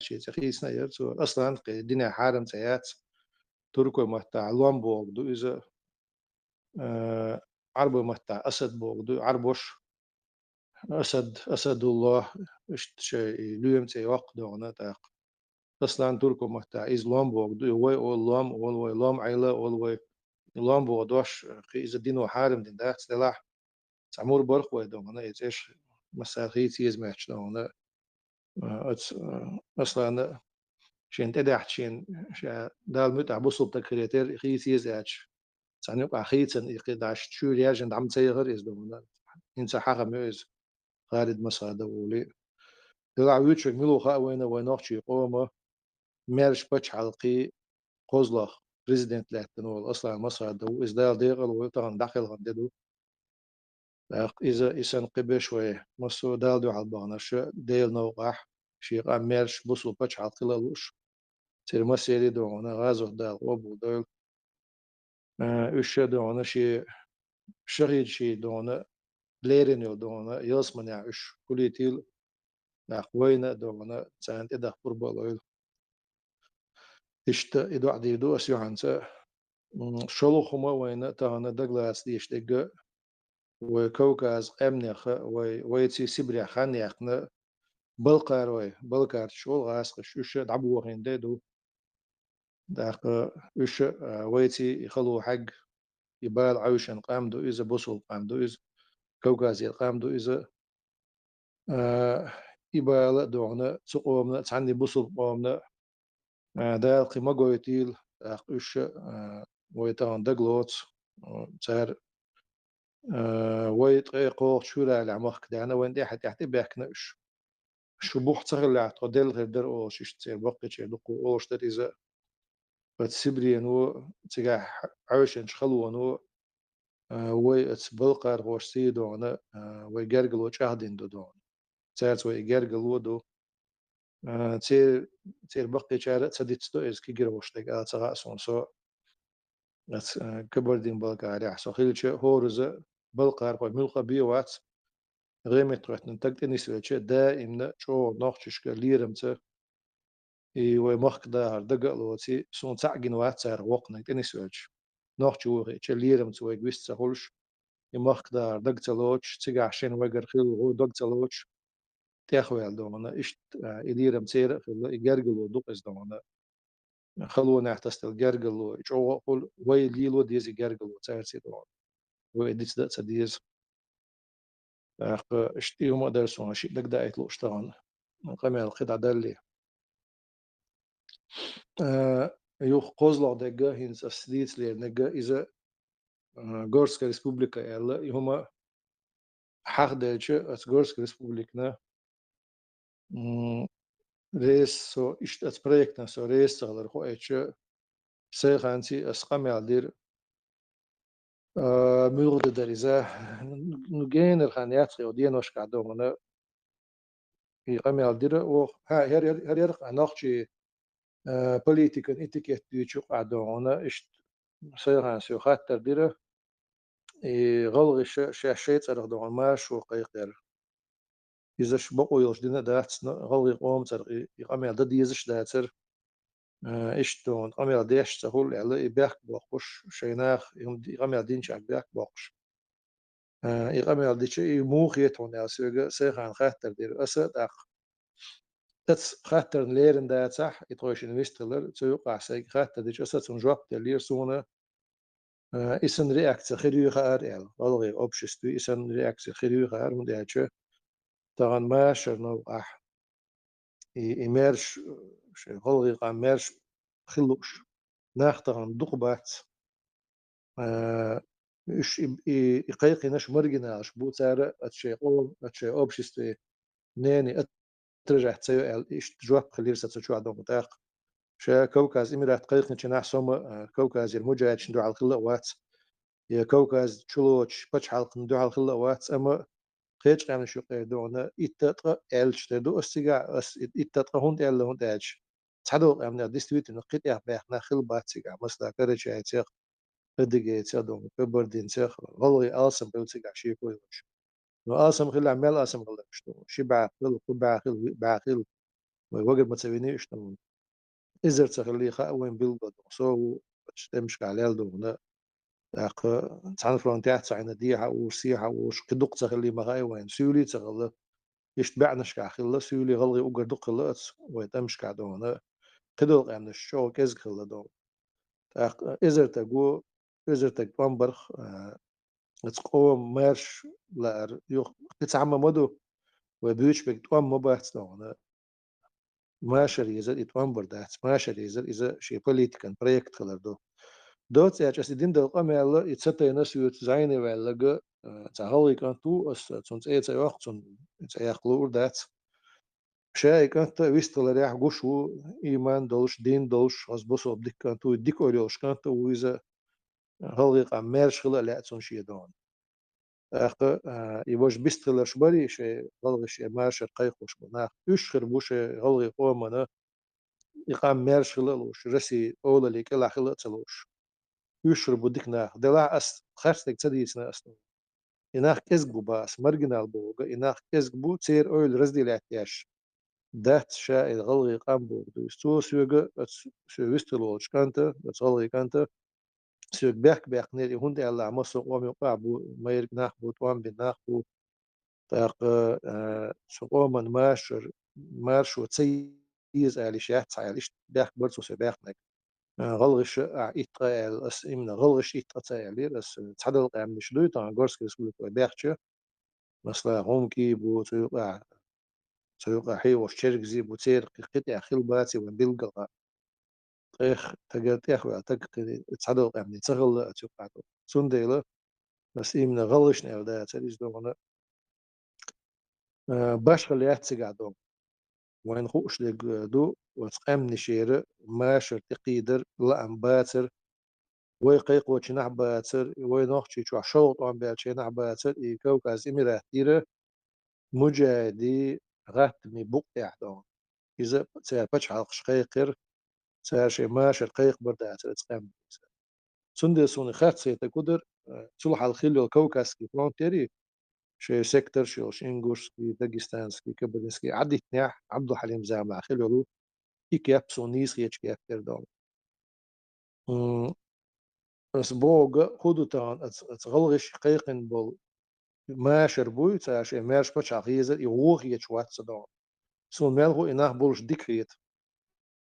شيء تخيسنا يرتو أصلا الدنيا حارم تيات تركو متاع لومبوغ دو إذا عربو متاع أسد بوغ دو عربوش أسد الله إشت شيء ليوم تي وقت دونا تاق أصلا تركو متاع إز لومبوغ دو وي أول لوم أول وي لوم عيلة أول وي لومبوغ دوش خي إذا دينو حارم دين داخل سلاح تعمور برق وي دونا إيش مساخي تيز ماتش دونا أصلا شين تدعت شين شا دال متع بوصل تكريتير خي تيز اتش سعني بقى خيتن يقداش شو رياجن عم تسيغر إز دونا إنسا حاجة ميز خالد مسا دولي دلع ويتشك ملو خا وين أختي قومة ميرش بتش حلقي قوزلخ بريزيدنت لاتنول أصلا مسا دو إز دال ديغل ويطغن داخل غنددو إذا إسان قبل شوية مسو دال دو عالبانا شو ديل نوقح شيقا ميرش بوصل بتش حلقي للوش تير مسيري دونا غازو دال وبو دول إيش دونا شي شغيد شي دونا ليرينيو دونا يلس من يعيش كليتيل وين دونا سانت إذا قربا إشت إدو عدي دو أسيو عنسا شلو خما وين تانا دغلاس ديش دقة وكوكاز أمنيخ ويتي سيبريا خانيخنا بلقار بلقار شول غاسق شوش دعبو وغين دو داق وش ويتي يخلو حق يبال عوشن قام دو إذا بوصل قام دو إذا كوكاز يقام دو إذا يبال دوغنا تقومنا تعني بوصل قومنا دا قيمة قويتيل وش ويتان دغلوت تار ويت قوق شورا لعمخ دانا وين دي حتى بيحكناش شو بوح تغلى عتقدل غير در او شش تصير بقى شي لقو اوش در اذا بتسبري انو تجا عوشن شخلو انو وي اتسبلقر غوش سيدو انا وي جرجلو شاهدين دو دون تسيرت وي جرجلو دو تير بقى شارع تسديت ستو از كي جروش دق اتسغا سون سو كبردين بلقاري احسو خيلش هورز بلقار وي ملقى بيوات غيمت روح ننتقد نسوي دائما شو نوختش ليرمت إي ومخك ده دقة لوتي سون تعجن واتسار وقنا تنسوي نوختش وغي ليرمت ويجوست سهولش يمخك ده دقة لوتش تيجا عشان وجر خيل هو دقة لوتش تاخوي على دونا إيش إليرم سير في الجرجل ودقس دونا خلونا نحتست الجرجل وشو قول وي ليلو ديز الجرجل وتسار سي دونا ويديس ده تديز اشتي وما درسون شيء دق دايت لو اشتغل قمع القطع دالي يوخ قوزلع دقة هينس أسديت لي نقة إذا غورسكا ريسبوبليكا يلا يهما حق دالش أس غورسكا ريسبوبليكنا ريس سو إشت أس بريكنا سو ريس تغلر خو إتش سيخانسي أس قمع دير مغد دريزا نجين الخانيات خيودين وش قعدونا قمع دير و هر يرق ناخشي بوليتيكن اتيكيت ديتشو قعدونا إشت سيخانسي خاطر دير غلغ شاشيت أرغ دوغن ما شو قيقر إذا شبقو يلجدنا داتس غلغ قوم تر يقامي ضد يزش داتر إيش دون قامي ديش تقول على إباك بقش شيناخ يقامي دين شعب باك بقش يقامي ديش موخ يتون يا سيغا سيخان خاطر دير أسد أخ تتس خاطر ليرن دات صح يتوش انويستلر تيوقع سيغ خاطر ديش أسد سنجواب تلير سونا إسن رياكت خيريو خار يعني والله أوبشستو إسن رياكت خيريو خار من دهتش طبعا ما شرنا أح إمرش والله قامرش خلوش ناخ طبعا دقبات إيش يقيق نش مرجنا إيش بوتار أتشي قوم أتشي أوبشستو ناني أترجع تسيو إيش جواب خلير ستشوع دون تاق شا كوكاز إمرات قيق نشنا سوم كوكاز المجاهد شندو على الخلا وات يا كوكاز تشلوش بتش حلق ندو على الخلا وات أما قيش قام شو قيدونا إتتقى إلش تدو أستيقع إتتقى هون إلا هون إلش تحدو أمنا ديستويت نقيت إح بيحنا خل باتسيقع مثلا كرش يتيق قدق يتيقون كبردين تيق غلغي آسم بيوتيقع شي كويش نو آسم خل عمال آسم غلا مشتو شي باعقل كو باعقل ووجد ما تسوينيش تمام إزر تخلي خا وين بيلقى سو تمشي على الدو أخ تعرف فرونتيات سعينا ديها وسيها وش قدق تخلي مغاي وين سولي تغلى يشتبعنش كاخلة سولي غلغي أوجر دق لأس ويتمش كعدونا قدق يعني الشو كز خلة دون أخ إزر تقوم برخ تقوم مارش لا يخ تتعمى مدو وبيوش بيتقوم مباحث دون ماشر يزر يتقوم بردات ماشر يزر إذا شي بوليتيكان بريكت خلر دو دوت يا جس دين دل قام يلا يتسطى ناس يتزايني ولا جا تعالي كان تو أس تونس إيه تياق تون تياق لور دات شيء كانت ويستل ريح جوشو إيمان دولش دين دولش أس بس أبديك كان تو يديك أوليوش كانت وإذا هالغي قام مارش خلا لا تون شيء دون أخ يواش بيستل شبري شيء هالغي شيء مارش قيق وش بناخ يشخر بوش هالغي قوم أنا يقام مارش خلا لوش رسي أولا ليك إلا خلا تلوش يشرب وديك ناخ دلا أس خرستك تديس ناس إناخ كزجبو باس مرجنال بوغا إناخ كزجبو تير أويل رزدي لاتياش دات شا الغلغي قام بوغدو سو سوغا سو ويستلوش كانتا بس غلغي كانتا سوغ بيخ نيري هوندي الله عمسو قومي وقع بو مير ناخ بو توام بناخ بو تاق سو قومن مارش وتسيز آلي شاحت سايلش بيخ برسو سو بيخ نك غلغش إتقال أس إمنا غلغش إتقال بس تحدل قام مش دوي طبعا جورسكي سكولك بيخش مثلا هونكي بو سيوقع حي وشرق زي بوتير قطع خيل باتي وبيلقى قيخ تجات يخوى تك تصدق يعني تغل أتوقع سنديلا بس إمنا غلش نعودا تريز دوغنا باش خليات تقعدون وين خوش لق دو وتقام نشير ما شرط قيدر لا أم باتر وي قيق وشنع باتر وي نوخشي شو شوط عم باتشينع باتر كوكاز إميرا تيرة مجادي غاتمي بقع دون إذا سير بتش حلق شقيقر سير شي ما شرقيق بردا تقام سندي سوني خات سيتا قدر صلح الخيل الكوكاسكي فرونتيري شي سيكتور شي إنغوشسكي داغستانسكي كبرنسكي عدي تنياح عبد الحليم زعما خيلو إيكياب سونيس خيتش كياب تردون بس بوغ خودتان اتغلغش قيقن بول ما شربوي تاشي مارش بتش عقيزة يغوغ يتشوات صدون سون مالغو إناح بولش ديكريت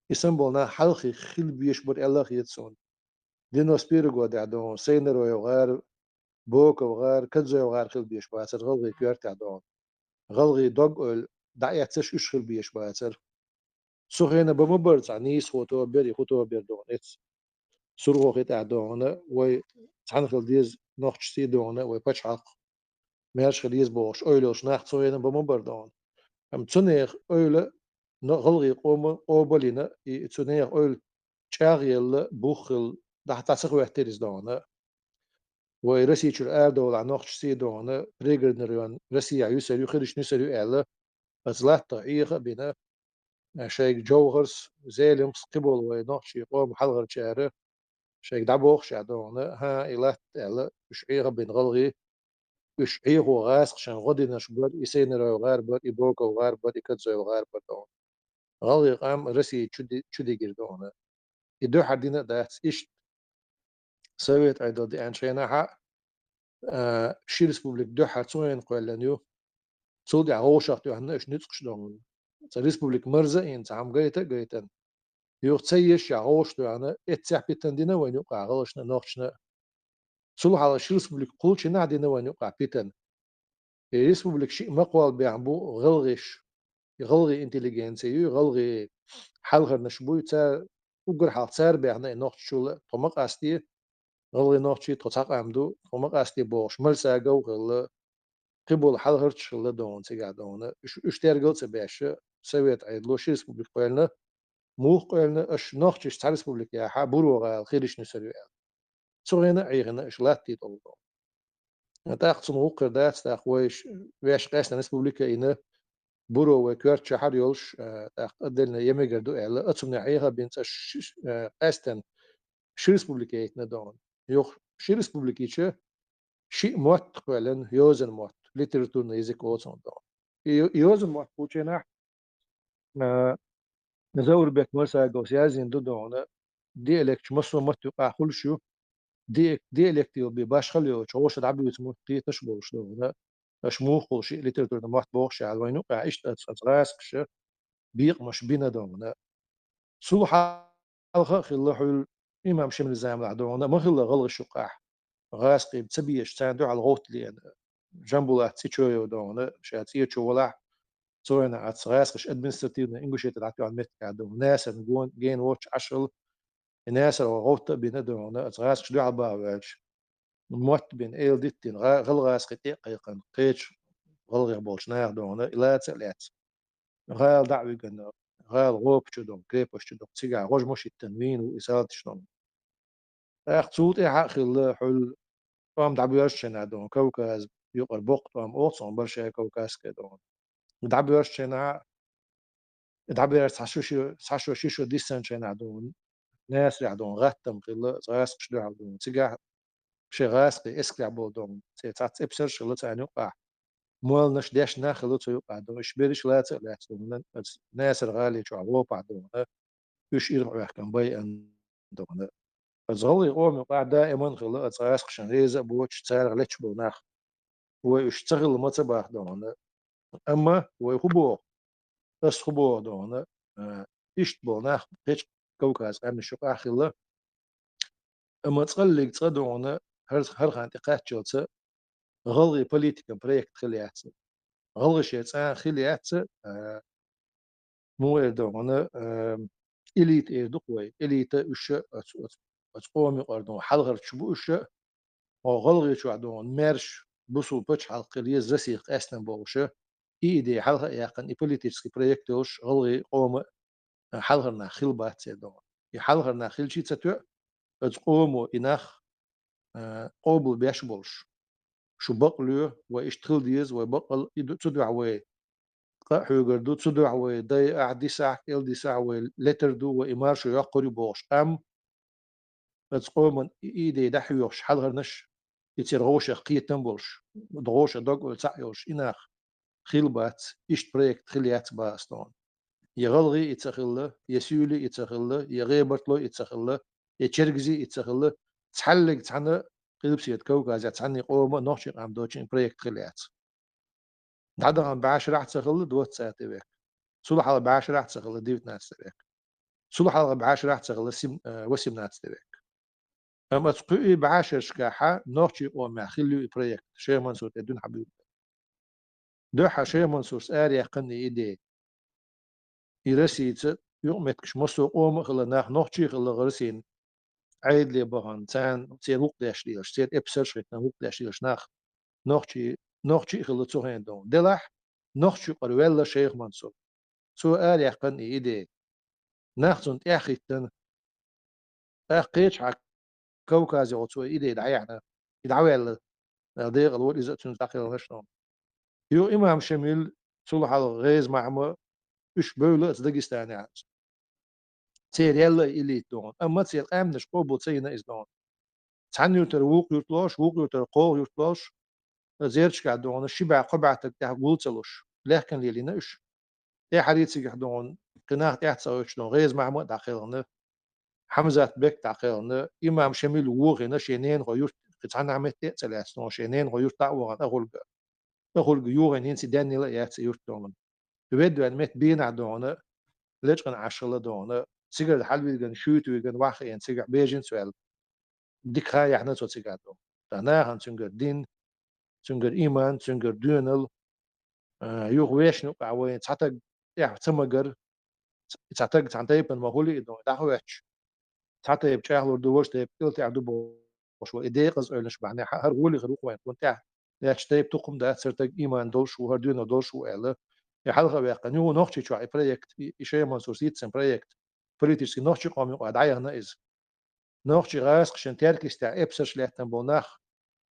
يسمبل نا حلقي خيل بيش بر الله يتسون دينو سبيرغو دعدون سينرو يغار بوكو وغار كدزو يغار خيل بيش باتر غلغي كيرت دعدون غلغي دوغ اول دعيا تش اش خيل بيش باتر سوغينا بمبرز عنيس خوتو بيري خوتو بيردون اتس سورغو خيت دعدون وي تحنخل ديز نوخش سي دون وي باتش حق ميرش خليز بوش اويلوش ناخت سوغينا بمبردون ام تسنيخ اويل غلغي قوم قوبلينا تسنيخ اويل شاغيل بوخل ده تعسق ويحترز دون ورسي تشر دول عن نقش سي دون ريجر نريان رسي يسر يخرج نسر يعلى أزلات إيغا بنا شيك جوهرس زيلمس قبل ونقش يقوم حلغر شعره شيك دعبوخ شعدون ها إلات على إش إيغا بن غلغي إش إيغو غاسق شان غدي نشبر إسين رو غار بر إبوكو غار بر إكتزو غار بر دون غلغي قام رسي تشدي جردون يدو حدينا دات إش سويت عدو دي أنشينا حق شي ريسبوبليك دو حاتسوين قوالانيو سودي عوشة يعني إيش نتقش دون ريسبوبليك مرزا إن تعم جيتا يوغ تسيش عوش يعني إتسح بيتن دينا وين يوقع غلشنا نوخشنا سلو على شي ريسبوبليك قولش نعدينا وين يوقع بيتن ريسبوبليك شيء مقوال بيعبو غلغش يغلغي انتليجنسي يغلغي حلغر نشبوي تا وقر حال تسار بيعنا نوخش شو طمق أستي غلغي نوخشي تطاق عمدو طمق أستي بوش ملسا جو غل قبول حلقرتش الله دون تيجا دون إش ترجل تبعش سويت عيد لو شي ريسبوبليك قلنا مو قلنا إش نختش تاع ريسبوبليك يا حبرو غال خيرش نسرو سوينا عيغنا إش لاتي طول تاخد سمو قردات تاخ ويش قاسنا ريسبوبليك إنا برو وكورت شهر يولش تاخ أدلنا يمجر دو إعلا أتسمنا عيغا بنت قاستن شي ريسبوبليك يتنا دون يوخ شي ريسبوبليك شيء موت فعلا يوزن موت ليترتون يزيك اوتسون دون يوزن موت بوچنا نزور بك مسا جوسيازين دودونا دي إلك مصر متو قاخل شو دي إلك تيو بباش خليو شوش دعبي يسمو تي تشبوش دونا أشموخ شيء لتر نمات بوخش على وينو قاعشت أتغاسكش بيق مش بينا دونا سو حلقة خلا حل إمام شمل زام لعدونا ما خلا غلق شقاح غاسقي بتسبيش تاندو على الغوت لين جنبو تسيتشو دونا شاتيه شو ولا سوينا على غاسقش ادمنستراتيف انجلش تلعتو على المت قاعدو ناس نقول جين واتش عشر الناس الغوت بيندونا غاسقش دو على باوش موت بين ايل ديتين غل غاسقي تيقيقن قيتش غلغ بولش ناغ دونا لا تسلات غال دعوي قلنا غال غوب شدون كريبوش شدون تسيقع غوج مش التنوين وإسالة شدون أختصوت إيه خل حل قام دعبيرش شنا دون كوكاز يقر بوق قام أوصن برشا كوكاز كدون دعبيرش شنا دعبيرش ساشو شيشو ديسن شنا دون ناس يعدون غتم خل غاس شدو عدون تسيقع شي غاسقي اسكع بودون تات إبسر شغلت عن يقع مول نش داش ناخذ يقع دون إشبيرش لا تقلع دون ناس الغالي شو عوض بعدون يش يرجع كان باي أن دون فزغل يقوم يقع دائما خلا أتغاس خشان ريزة بوش تسال لتش بوناخ هو يشتغل ما تباه دون أما هو يخبو بس خبو دون إشت بوناخ هيك كوكاز أمن شو آخلا أما تقلق تصدون هر خان تقات جلسة غلي بوليتيكا بريكت خليات غلي شيء تسان خليات مو دون إليت إيه دقوي إليت إيش أتقوم يقردون حلغر تشبو إيش أو غلغي شو عدون مارش بوسو بتش حلقة زسيق أسنن بوشة إيدي حلقة يقن إبوليتيسكي بريكتوش غلغي قوم حلغرنا خلبات سيدون يحلغرنا خل شي تتوع تقوموا إناخ قوبل بيشبولش شو بقلو وإشتغل ديز وبقل يدو تدوع وي حوغر دو تدوع وي داي أعدي ساعة إل دي ساعة وي لتر دو وإمار شو يقري بوش أم تقوم إيدي دحيوش حلغرنش يصير غوشة قية تنبولش دغوشة دوغ وتسعيوش إناخ خيلبات إشت بريكت خليات باستون يغلغي يتسخله يسولي يتسخله يغيبرتلو يتسخله يتشرجزي يتسخله تحلق تحنا قلب سيد كوكا تحني قوم نوشي قام دوتشين بريكت خليات دعدا عن بعاش راح تسخله دوت ساعتي بيك صلح على بعاش راح تسخله ديوت ناس تبيك صلح على بعاش راح تسخله وسم ناس تبيك أما تقوي بعاش شكاحة نوشي قوم خليو بريكت شيء منصور تدون حبيب دوحة شيء منصور ساري قني إيدي يرسيت يومتكش مصر قوم خلا ناخ نوشي خلا غرسين عيد لي بهان تان تي روك داش ليش تي ابسر شريت روك داش ليش نوخشي خلت سو هين دون دلح نوخشي قرويلا شيخ منصور سو آل يقن إيدي ناخزن تأخيتن أخيش حق كوكازي غوتسو إيدي دعيحنا يدعويل ديغ الول إذا تنزاقي نشنون يو إمام شميل صلح على غيز معمر إش بولة داغستاني عاد تير يلا إليت دون أما تير قامنش قوبو تينا إز دون تعني يوتر ووق يوتر قوغ يطلوش زيرش قاعدون الشبع قبعتك تاع قولتلوش لكن ليلي نش تاع حريتي قاعدون قناع تاع تسويش دون غيز محمود عقيلنا حمزة بك تعقيلنا إمام شميل ووغنا شينين غيور قطعنا عمت تأتلاس دون شينين غيور تعوغن أغلق يوغن ينسي داني لا ياتي يورتون تبدو أن مت بين عدونا ليش قن عشرة دونا سيجر الحلبي جن شوت وجن واحد ين سيجر بيجن سؤال ديك خايا احنا تو سيجر دون تنا هن سنجر دين سنجر إيمان سنجر دونل يوغ ويش نوك عوين تعتق يا تمجر تعتق تعتيب المغولي إنه دعواتش تعتيب شاهلور دوش تيب قلت عدو بوش وإيدي قز أولش بعني هر غولي غروق وين كنت ياش تيب تقوم ده سرتق إيمان دوش وهر دون دوش وإله يا حلقة بيقى نيو نوختي شو أي بروجكت إشي منصور سيتسن بروجكت بوليتيسكي نوختي قومي وأدعيه نايز نوختي غاس قشن تيركيس تاع إبسش ليهتن بوناخ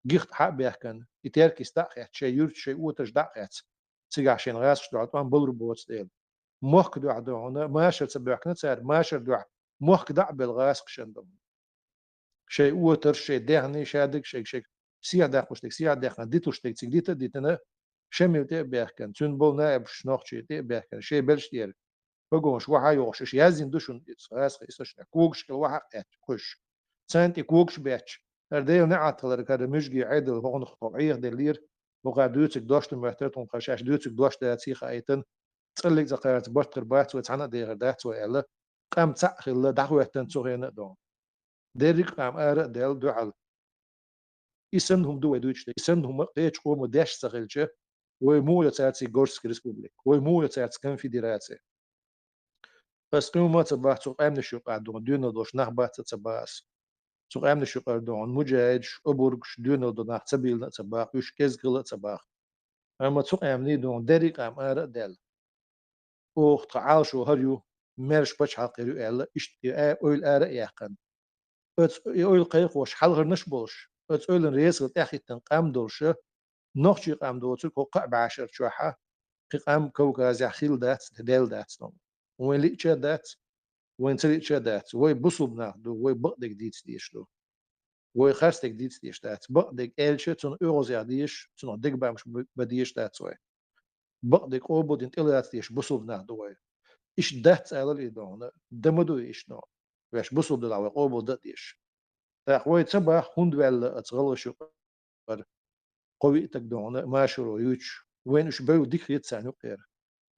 جيخت حق بيحكن يتيركيس داقيت شي يورت شي اوتش داقيت تيجا عشان غاس شدوات وان بلر بوتس ديل موخك دو عدونا ماشر تبعكنا تسار ماشر دو موخك دع بالغاس قشن دم شي اوتر شي دهني شادك شي سيا داق مشتك سيا داق ديتوش تك ديتنا شمي تي بيحكن تون بول نائب شنوخ شي تي بيحكن شي بلش دير بقوش وحا يوشش يازين دوشن إسراس إسش كوكش كل وحا قات كوش سانتي كوكش بيتش هرديل نعت لركاد مشجي عدل هون طبيعي دلير وقع دوتك دوشت محترتهم خشاش دوتك دوشت داتسيخ أيتن تسلك زقارت بطر بات وتعنا دير دات وإلا قام تسأخل دعوة تنسوغين دون ديريك قام آرق ديل دوعل يسنهم دو دوتش يسنهم قيتش قوم داش سخلشه ومو يتساتسي غورسك ريسبوبليك ومو يتساتس كونفدراتسي بس قوم تبع سوق امن شو قاعدون دون دوش نخبات تباس سوق امن شو قاعدون مجاج ابورغش دون دو نخ تبيل تبا وش كز غل تبا اما سوق امني دون ديريك ام آرق ديل اوخ تعال شو هريو مرش بچ حقيرو ال اشت اول آرق يقن ات اول قيق وش حلغر نشبوش ات اول ريس تاخيتن قام دولش نوخشي قام دوتو قع بعشر شوحه قام كوكا زخيل دات ديل دات نوم وين ليتشا دات وين تليتشا دات وي بوصل بناخدو وي بقدك ديت ديشلو وي خاستك ديت ديش دات بقدك إلشة تون أوروز يعديش تون ديك بقى مش بديش دات وي بقدك أوبو دين تلات ديش بوصل بناخدو وي إيش دات على الإدانة دمدو إيش نو ويش بوصل دلاوي أوبو دات ديش تاخ وي تبع هند ولا أتغلى شو قوي تقدون ما شرو يوش وين إيش بيو ديك يتسانو غير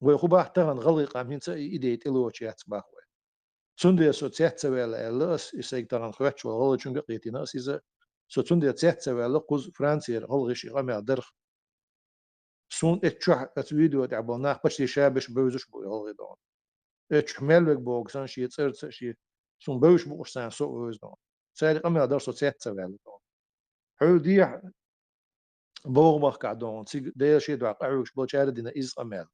ويخبا تغن غلي قامين تا إيديت إلوش يتبع Sundia so tsetsevel ellos iseg taran khwach wal gol chunga qitina siza so sundia tsetsevel quz francier hol gish iqama der sun etchu at video تعبوا nach bash shabish bözish bu hol gedon etch melweg bog san shi tsert shi sun bözish bu san so özdon sai iqama der so tsetsevel hol di bog mak qadon sig de shi do qawsh bo chardina iz qamal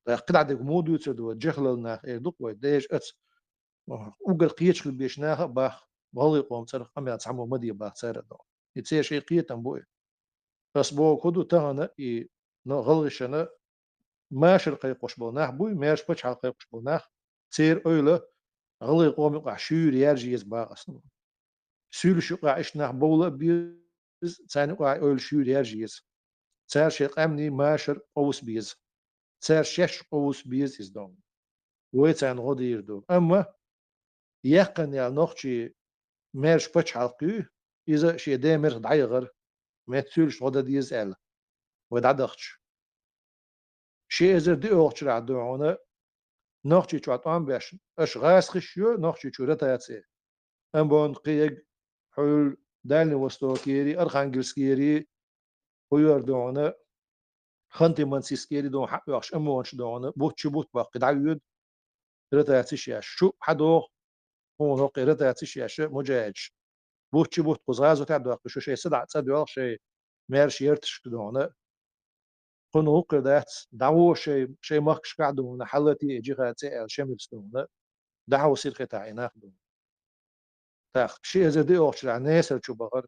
قطع دك مودو تسدو جخل nach دوق وديش وقل قيتش بيشناها باخ بغلي قوم تسرق قمي أتسحمو مدي باخ تسرق دو يتسير شيء قيتا بوي بس بو كدو تانا إي نو غلي شنا ماش القي قوش بوناخ بوي ماش بوش على القي قوش بوناخ تسير أولا غلي قوم يقع شور يرجي يزباق أصلا سير شو قاع إشناخ بولا بيز تاني قاع أول شور يرجي يز تسير شيء قامني ماشر قوس بيز تسير شش قوس بيز يزدون ويتان غدي يردو أما يقن يا نوخشي ميرش بتش حلقي إذا شي دامر دعيغر ما تسولش غدا ديز ال ودعدخش شي إذا دي أوغش رعدوعونا نوخشي شو عطوان باش أش غاس خشيو نوخشي شو رتايتسي أم بون قيق حول دالي وستوكيري أرخانجلسكيري ويور دوعونا خنتي منسيسكيري دون حق يوغش أموانش دوعونا بوتش بوت باقي دعيود رتايتسي ياش شو حدو هون هوقي رتايتسي ياش مجاج بوتش بوت قزغازو تعدو شو شي سدع تسدو شي ميرش يرتش دوعونا كون دات دعوة شيء ماكش قاعدو من حلتي اجي غاتي شمل ستون دعوة سير قطع ناخدو تاخ شيء زي اوش ناس شو بغر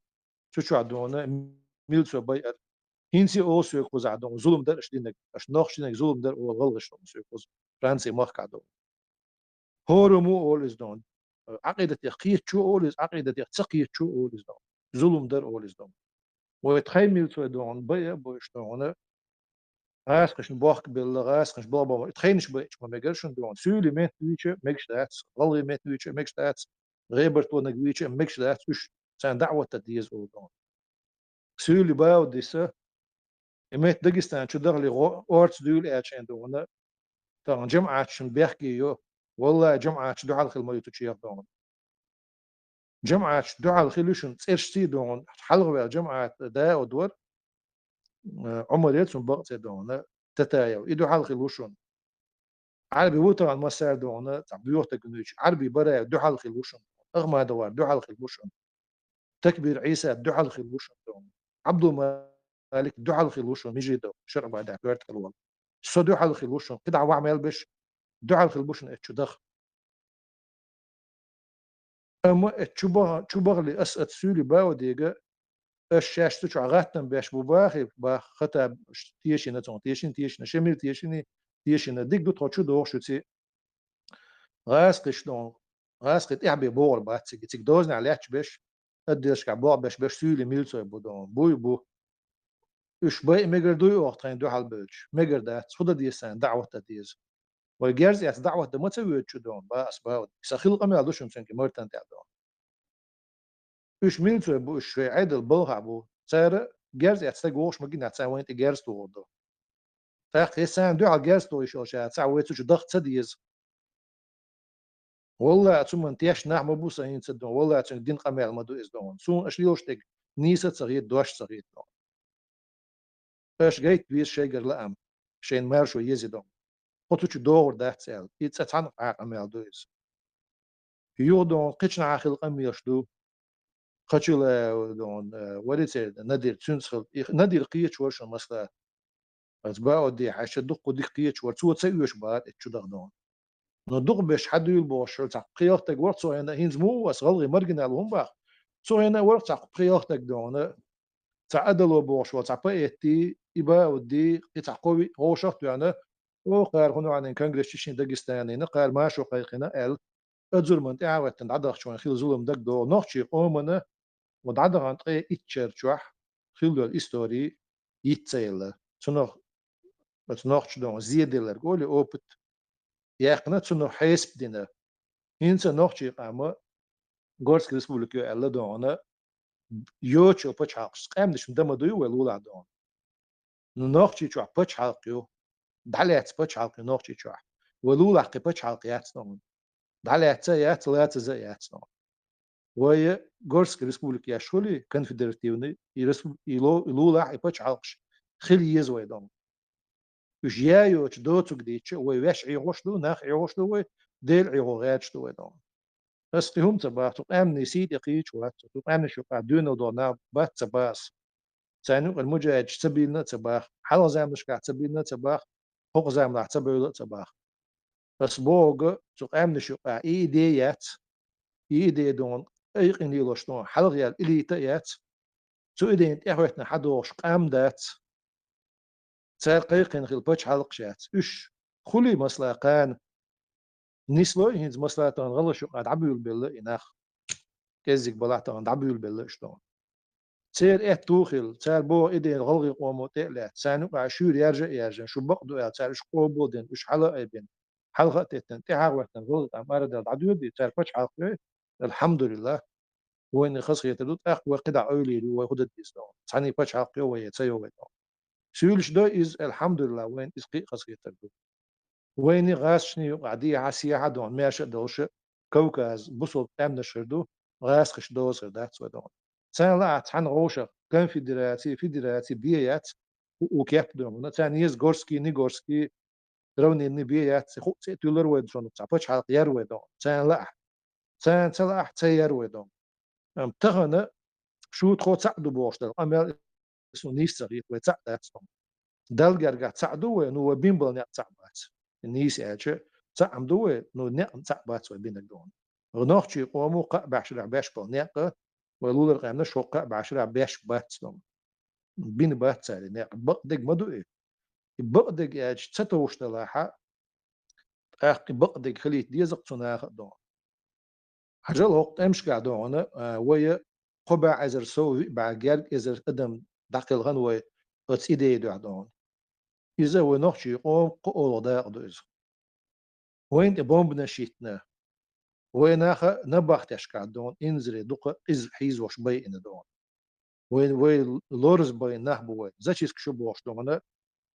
شو عدونا ميل سو باي هينسي او سو كوز عدو ظلم در اشدينك اش نوخش دينك ظلم در او غلغش سو كوز فرنسي ماك عدو هورو مو اولز دون عقيدة يقيت شو اولز عقيدة يقيت شو اولز دون ظلم در اولز دون ويتخيل سو دون باي بوش دون Raskens bochtbilden, raskens blablabla. Hetgeen is beetje, maar ik gerson doen. Zuli met uurtje, mix dat. Rally met uurtje, mix dat. Rebert toen ik uurtje, mix dat. Dus zijn da'wat dat die is ook doen. Zuli bouw deze. Met Dagestan, شو دغلي أورت دول أشين دونا. ترى جمعة شن بيحكي يو. والله جمعة دعاء الخل ما يتشيخ دون. جمعة دعاء الخل شن ترشتي دون. حلقة جمعة دا ودور. عمر يلسون بقت دونا. تتايو. يدعاء الخل وشون. عربي وطبعا ما ساعدونا تعبيوه تكنيش عربي برا دعاء الخلوشن أغمى دوار دعاء الخلوشن تكبير عيسى دعاء الخلوشن عبد الملك دعاء الخلوشن يجي دو شرع بعد عبارة الوال سو دعاء الخلوشن قدع وعمل بش دعاء الخلوشن اتشو دخ أما اتشو بغ لي أسأت سولي باو ديجا الشاش تشو عغاتن باش بباخي باخ خطا تيشي نتون تيشين شميل تيشين ديك دو تخوشو دوغ شو تي غاسقش دون غاسقت إعبي بور باتسك تك دوزن عليها بش أديش كعبور بش سولي ميلسو بدون بو إيش باي ميجر دوي وقتين دو حال بيج ميجر ده صدا ديسان دعوة تديز وجرز يا دعوة دم تسوي تشدون بس باود سخيل قمي على دوشم سنك مرتن تعدون إيش ميلتو بوش عدل بلها بو صار جرز يا تستجوش مجينا تسوي أنت جرز توضو فأخي سان دو على جرز تو إيش أشياء تسوي تشو ضغط تديز والله ثم أنت يش نعم بوسا ين تدون والله ثم دين قمي على مدو إزدون سون أشليوش تك نيسة صغير دوش صغير دون إيش جيت بيس شيء لأم شين مارشو يزيدون قطوش دور ده تسأل يتسعن قمي على دوز يودون قتشنا عاخل قمي يشدو خشل دون وليت نادر تنسخل نادر قيتش ورش مثلا أتباع دي حاشة دق دي قيتش ورتو تسيوش بعد اتشو دغدون ندق بش حد يلبوش تاع قياختك ورتو هنا هينز مو وصغلي مرجنا لهم باخ سو هنا ورت تاع قياختك دون تاع أدلو بوش وتاع بايتي إبا ودي قطع قوي هو شخص يعني وقال هنا عن كونغرس تشين داغستاني نقال ما شو قيقنا ال أجر من تعاوت عدد شوان خيل ظلم دق دو نوخشي قومنا ودعدا عن طريق إتشرشوح خيلو الإستوري يتسيل تنوخ شدون زيادة لرقولي أوبت يقنا تنوخ حيس بدينا إنسا نوخشي قاما غورسك ريسبوليكيو ألا دونا يوتش أو بتش حاقش قام نش مدما دويو ولولا دون نوخشي تشوح بتش حاقيو دعليات بتش حاقيو نوخشي تشوح ولولا قي بتش حاقيات دون دعليات يات لا تزيات دون وهي غورسك ريسبوليكيا شولي كونفدراتيوني يلولا بتش حاقش خلي يزوي دون جيايو تدوتو قديتش ويش عيوشلو ناخ عيوشلو ديل عيوغاتشلو دون بس هم تبع تقام نسيت يقيتش وات تقام شو قاعدون دونا بات تباس سانو المجاهد سبيلنا تباخ حلا زام مش قاعد سبيلنا تباخ فوق زام راح تبيل تباخ بس بوغ تقام شو قاعد ايديات ايدي دون اي قني لوشتون حلغيال الي تيات سو ايدين اخوتنا حدوش قام دات سال قيقين خيل بوش حلق شات اش خلي مسلاقان نسلو هينز مسلاقان غلا شو قاعد عبيول بالله إناخ كزيك بلاعتان عبيول بالله شلون سير إيه توخل سال بو إدين غلغي قومو تقلع سانو عشور يرجع شو بقدو يا سال إش قوبو دين إش حلقة أبين حلقة تتن تحاق وقتن غلط عم أرد العدو دي سال بوش حلقة الحمد لله وين خص يتدوت أخ وقدع أولي لو وخد الديستون ثاني بوش حلقة ويتسيو ويتون سيولش دو إز الحمد لله وين إز قي خص يتدوت وين غاشني قعدي عسيا عدون ماشي دوش كوكاز بصل امن شردو غاس خش دوس دات سودون سان لا عن غوشة كان فيدراتي بيات وكيف دون تان يز غورسكي نيغورسكي روني نبيات خو تولر ويدون تابوش حلق ير ويدون سان لا سان تلا تير ويدون ام تغنى شو تخو تعدو بوشتل امال اسمه نيستر ويتعدات دلجر قاعد تعدو انه بيمبل نيا تعبات النيس اجى تعم دوه انه نيا تعبات وبين الدون غنوخشي قومو قا بعشرة باش بل نيا ولول القامنا شو قا بعشرة باش بات دون بين بات سالي نيا بقدق ما دوه بقدق اج تتوش تلاحة اخ بقدق خليت ديزق تناخ دون حجل وقت امش قاعد دون ويا قبع ازر سو بعجال ازر قدم دقل غنوي اتسيدي دون إذا ونحشي قوم قول داق دوز وين بومب نشيتنا وين آخر نبخ تشكع دون إنزري دقة إز حيز وش بي إن دون وين لورز بي نحبو وين زاتشيس كشب وش دون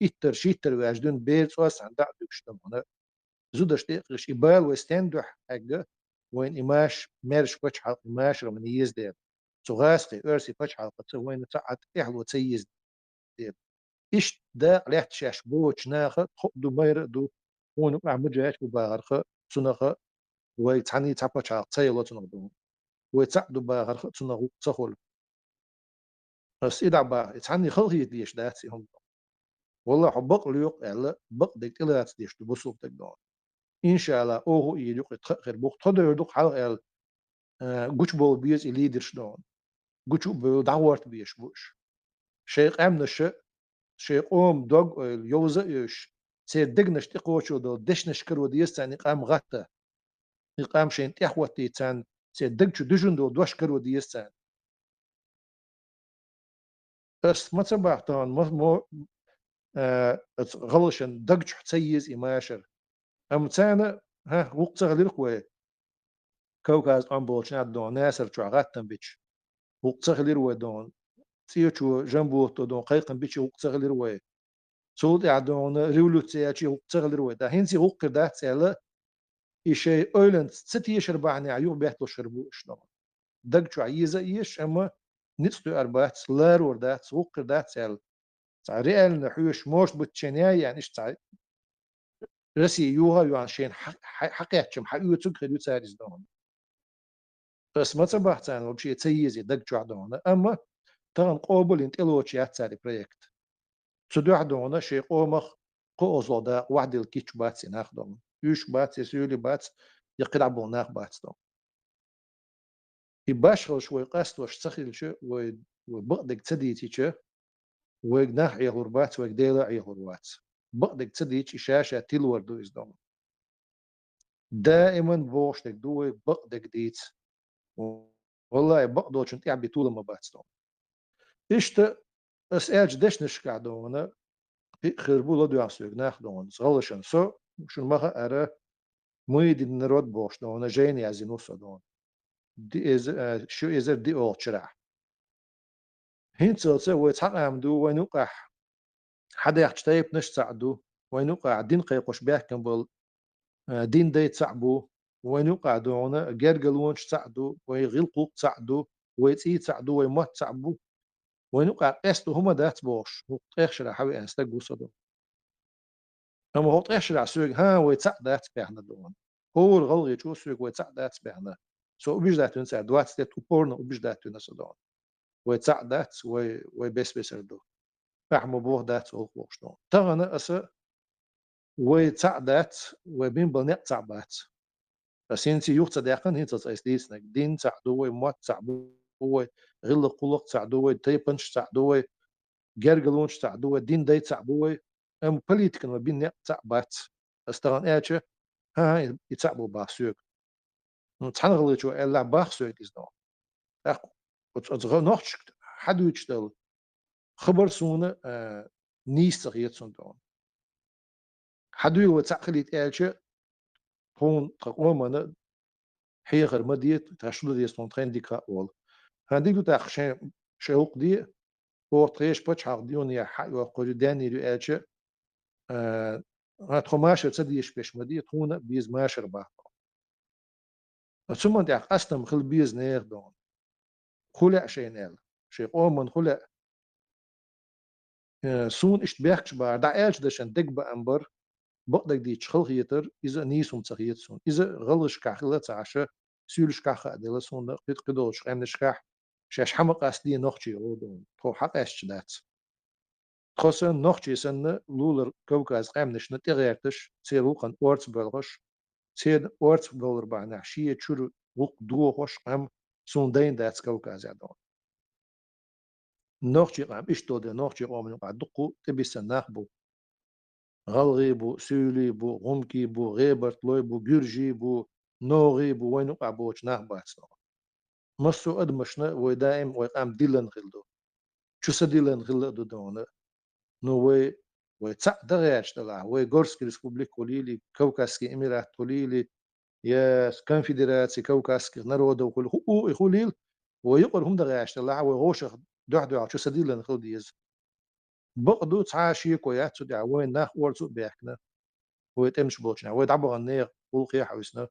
إتر شيتر واجدون بيرز واس عن دعدو كشتمونا زودش تيقش إبال وستندوح حاجة وين إماش ميرش بچ حلق إماش رمني يزدير تغاسقي أرسي بچ حلقة وين تعد إحلو تسيز دير إيش دا لحت شاش بوش ناخ دو مير دو ون عم جاش ببارخ سنخ ويتعني تابا شاق تسيلو تنقدو ويتعدو بارخ تنغو تخول بس إذا با يتعني خلقي ديش داتي هم والله حبق ليوق إلا بق ديك إلا ديش تبصوب تقدون إن شاء الله أوه يليق يتخير بوق تقدر يدوق حلق إل قوش بول بيز إليدرش دون قوش بول دعوارت بيش بوش شيخ أمن الشيء شيخ أم دوغ يوزا يش سير دقنش تقوشو دو دشنش كرو ديستاني قام غتا يقام شين تحوتي تان سيدك دجن دو دوش كرو ديستان بس ما تبعتان ما غلشن دقج تسيز إماشر تانا وقت غير قوي كوكاز أمبولش دون ناسر شو عغاتن بيتش وقت غير ودون تيجو جنبو دون قيقن بيتش وقت غير وي سود يعدون ريولوسيا شي وقت غير وي ده هنسي وقت ده سيلا إشي أولند ستي يشربعني عيوب بيحتو شربو شنو دق شو عيزة إيش أما نتستو أربعة لار وردات وقت ده سيل تاع ريال نحوش موش بتشنيا يعني إيش تاع رسي يوها يوان شين حقيقة حقيقة تذكر يتسارز دون بس ما تصبح تاني وبشي تسيزي دق شو عدون أما تان قابل انت إلوش ياتساري بروجكت تدوح دونا شي قومخ قوزو دا واحد الكيتش باتسي ناخدون يوش باتسي سيولي باتس يقرع بوناخ باتس دون يباشر شوي قاست وش تسخيل شو وبقدك تديتي شو ويجناح يغربات ويجديلا يغربات بقدك تديتي شاشة تلور دو إزدون دائما بوشتك دوي بقدك ديت والله بقدو شنت يعبي طول ما باتس دون إشتا أسألش دش نشكع دونا خربو لدو عسوك ناخدون صغلشن سو شن مخا أرى مويد النرود بوش دونا جيني عزينوسا دون دي إز شو إزر دي أول شرح هين تسلسة ويتحق عمدو وينوقع حدا يحتايب نش تعدو وينوقع دين قيقوش بيحكم بل دين دي تعبو وينوقع دونا جرجلونش تعدو ويغلقوق تعدو ويتي تعدو ويموت تعبو وينوقع قستو هما دات بوش وقتيخ شرح حوي أنستقو صدو أما هو طيح شرع سوق ها ويتسع دات بيحنا دون هو الغلغي شو سوق ويتسع دات بيحنا سو أبيش دات نسا دوات ستيت وبورنا أبيش دات نسا دون ويتسع دات ويبس بسر دو فحمو بوه دات وغوش دون تغنى أسا ويتسع دات وبين بنيق تسع بات بس انتي يوخت داقن هنتا تسيسنك دين تسع دو موت تسع دو غل قلق تسع دو تيبنش تسع دو جرجلونش تسع دو دين دي تسع دو ام بليتكن وبين نيق تسع بات استغن ايتش ها يتصعبوا باسوق نتحنغ شو الا باخسوق ديزنو اخ وتغ نوتش حدو يشتغل خبر سونه نيس تغيت دون حدو وتعقليت الش هون تقوم انا حيغر مديت تشلو دي سونترين ديكا اول هنديك تاخشين شوق دي هو تريش بتش عقديون يا حق وقرداني دو الش هتخماش تصديش بيش مديت هون بيز ماشر با ثم دي اصلا خل بيز نير دون خلع شينال شي قوم من خلع سون إشت بيحكش بار دا إلش دشان دق بأمبر بقدك دي تشخل خيتر إذا نيسوم تخيت سون إذا غلش كاخلة تعشى سيولش كاخة أدلة سون قد قدوش قيم نشكاح شاش حمق أسدي نوخشي غودون تو حق أشت دات خصن نوخشي سنة لولر كوكاز قيم نشنة تغيرتش سيروقن أورتس بلغش سيد أورتس بلغر بعنا شيء تشور وق دو خوش قيم سون دين داتس كوكاز يدون نوخشي قيم إشتو دي نوخشي قوم نقع دقو تبي سناخ بو غلغي بو سولي بو غمكي بو غيبرت لوي بو جرجي بو نوغي بو وين وقع بو شناه باتسنا مصو ادمشنا ودائم ويقام ديلن غلدو شو سديلن غلدو دونا نو وي تسع دغياش دلا وي غورسكي ريسبوبليك قوليلي كوكاسكي اميرات قوليلي يا كونفدراتسي كوكاسكي نرودو كل هو يقوليل ويقر هم دغياش دلا وغوش دحدو شو سديلن غلديز بقدو تعاشي كويات سدع وين ناخ ورسو بيحكنا ويتمش بوچنا ويدعبو غنيغ ولقي حوسنا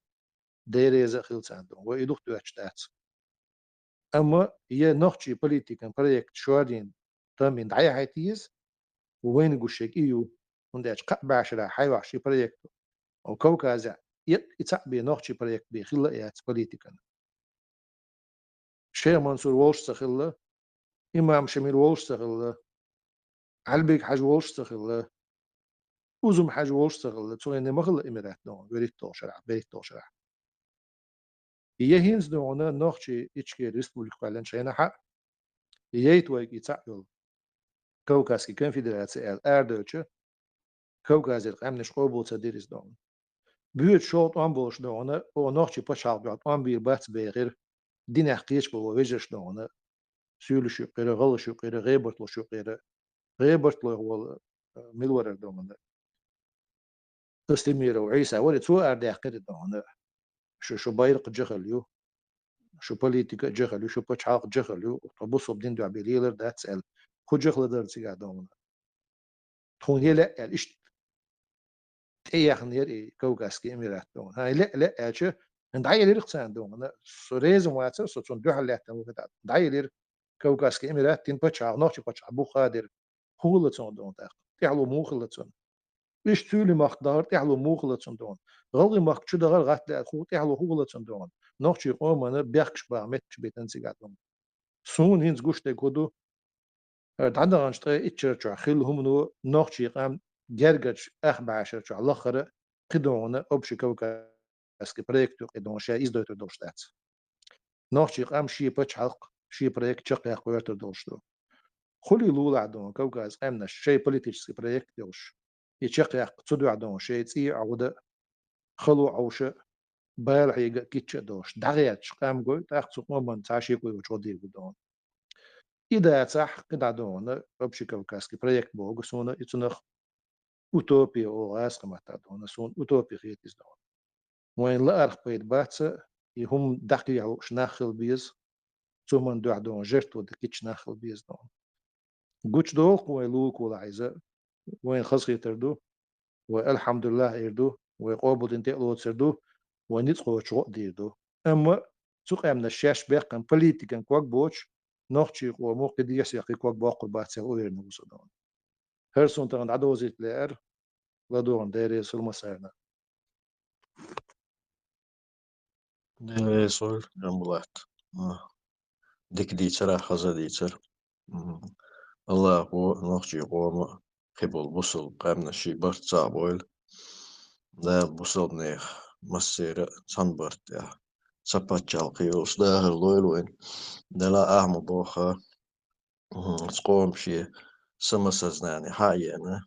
ديري زخيل ساندو ويدوخ دوحشتات اما هي نوخشي بوليتيكن بروجكت شوارين تامين دعاية هايتيز وين قشيك ايو ونداش قبع شرا حي وحشي بروجكت او كوكازا يتعبي نوخشي بروجكت بخلا ايات بوليتيكن شيخ منصور وولش سخلا امام شميل وولش سخلا علبيك حاج وولش سخلا وزم حاج وولش سخلا تسوين مغل اميرات نو بريتو شرع بريتو شرع هي هينز دونا نوخشي اتشكي ريسبوليك فعلا شينا حق ييتويك يتعيل كوكاسكي كونفدراتسي اردوتش كوكاز القمنش قوبل تديرس دون بيوت شوط امبوش دونا او نوخشي بشال بيوت امبير بات بيغير دين احقيش بو ويجش دونا سيول شو قير غل شو قير غيبرت لو شو قير غيبرت لو هو ملور دونا تستمير وعيسى ولد سوء أرداء قد دون شو بايرق جهليو شو بوليتيكا جهليو شو بتشعاق جهليو تبصوا بدين دو عبيليلر ده تسأل خو جهل در تيجا دون تون هلا الإيش تياخ نير كوكاسكي إميرات دون هاي لا أشي ندعي لير قصان دون سوريز وماتر سوتون دو حلات تمو كده ندعي لير كوكاسكي إميرات تين بتشعاق نوتش بتشعاق بو قادر هولتون دون تاخ تعلو موخلتون إيش تولي مقدار تعلو موخلتون دون غلي مق شو دغل غات لا خو تعلو هولتون دون نوتش قوم أنا بيخش بعمتش بيتنسي قاعدون سون هينز قوش تقودو عندنا غنشتري إتشرچ خيل هم نو نوتش قام جرجش أخ بعشر شو على آخر قدونا أبش كوكا اسكي بريكتو قدون شيء إزدوتو دوشتات نوتش قام شي بتش حلق شي بريكت شق يا قويتو دوشتو خلي لولا عدون كوكا قامنا شيء بوليتيكس بريكت دوش يشق يا تصدو عدون شيء تي عودة خلو عوش بال هيجا كيتش دوش دغيات قام قوي تاخ سوق من تعشي قوي وتودي بدون إذا صح قد عدون أبش كوكا اسكي بريكت بوغ سونا يتنخ أوتوبيا أو غاز ما تعدون سون أوتوبيا خيتيز دون وين لا أرخ بيت باتس يهم دقي أو شناخل بيز ثم دو عدون جرت ودكيت شناخل بيز دون قوش دوق وين لوك ولا عايزة وين خص يتردو والحمد لله يردو ويقوبوا تنتقلوا تسردو ونيتقوا شغل ديردو أما سوق من الشاش بيقن بوليتيكن كواك بوش نوخشي قومو قدي يسيقي كواك باقو باتس أولير نوصو دون هرسون تغن عدو زيت لأر لدون ديري سلما سيرنا دي سؤال جنبلات ديك ديتر خزا ديتر الله هو نخشي قوم قبل بصل قامنا شي برت صعبويل دا بصل نيخ مسيرة صنبرت يا سبات شالقيوس داهر لويل وين دا لا أعمى بوخا تقوم شي سمس أزناني حايانا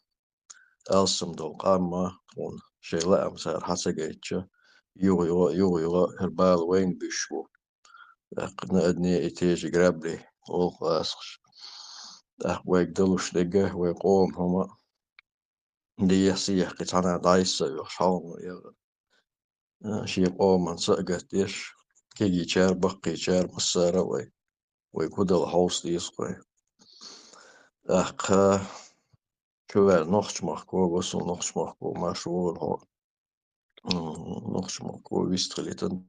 ألسم دول قامة تقول شي لا أمسار حسقيتش يوغي هربال وين بيشو قدنا أدني إتيج قرابلي أول قاسخش ويك دلوش دقه ويقوم هما دي يحسيح قطعنا دايسة يخشون شي قوم من سقت إيش كي جار بقي جار مسارة ويقود الحوص ديسقوي أخ كوال نخش مخكو بس نخش مخكو ما شو الهو نخش مخكو ويستغلتن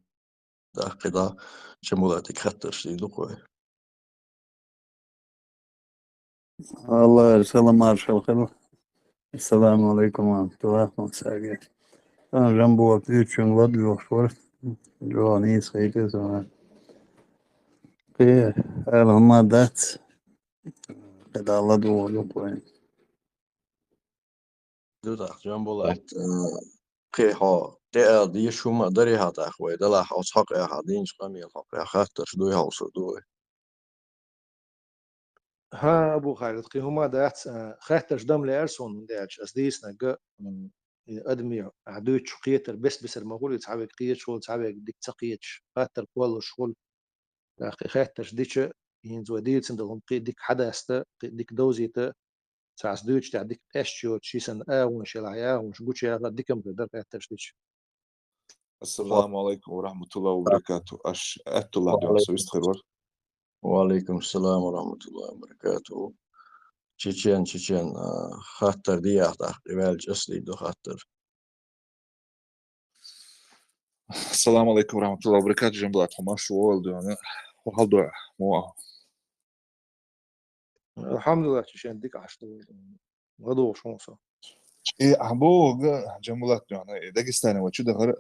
ده قدا شمولاتي خطر شي دقوي الله السلام عليكم. السلام عليكم ورحمة الله وبركاته. أنا جنبو بيتشون ودلو شور جواني سيكي زمان في هما دات قد الله دو لقوين دودا جنبولات قيحا تأل دي شو ما دري هات أخوي دلا حوص حق يا حدين شقمي الحق يا خاطر شدوي حوص دوي ها أبو خالد قي هما دات خاطر دم لأرسون من داش أسديس نجا من أدمي عدوت شقيتر بس المقول يتعبك قيت شغل تعبك ديك تقيتش خاطر كل شغل خاطر ديش ينزو ديت سندهم قي ديك حدا است ديك دوزيت ساعس دوتش تاع ديك أشيو تشيسن ونش العيا ونش قوتش يا ديكم بدر خاطر ديش السلام عليكم ورحمة الله وبركاته أتو الله دعم سويست خير وعليكم السلام ورحمة الله وبركاته تشيشين خاطر دي أحتاج قبال جسدي دو خاطر السلام عليكم ورحمة الله وبركاته جنب حماش شوال دعنا وحال دعا مو الحمد لله تشين ديك عشتو غدو شونسا إيه أحبو جنب دعنا داغستان وشو دغر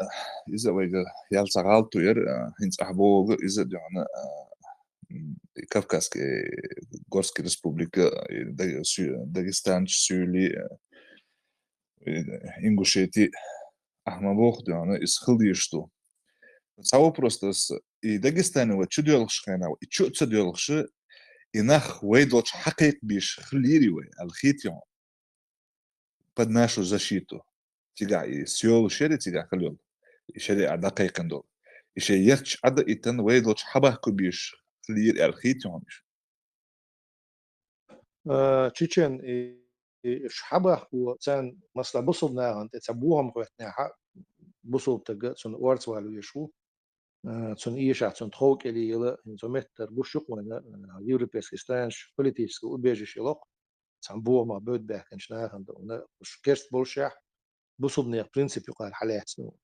إذا ويجا يال سغال توير هنس أحبو إذا دعنا كافكاسكي غورسكي ريسبوبليكا داغستان سوري إنغوشيتي أحمبوخ دعنا إسخل يشتو Цао просто и Дагестанова чудёлш ханау и чу цудёлш инах вейдлч хакик биш хлириве алхитион под нашу защиту. Тига и сёл шери тига хлёл. И шери адакайкандо. И ше ерч ада итен вейдлч хабахку биш хлир алхитион биш. تشيشن شحبه وتان مثلا بصل ناغن تبوهم قوتنا حق بصل تجا تون وارت والو يشو تون إيشع تون تخوك اللي يلا زمتر بوشق وانا يوروبيس استانش بوليتيكس وبيجي شلوق تان بوه ما بود بحكن شناغن دونا كيرست بولشح بصل نيق برينسيبي قال حالات سنو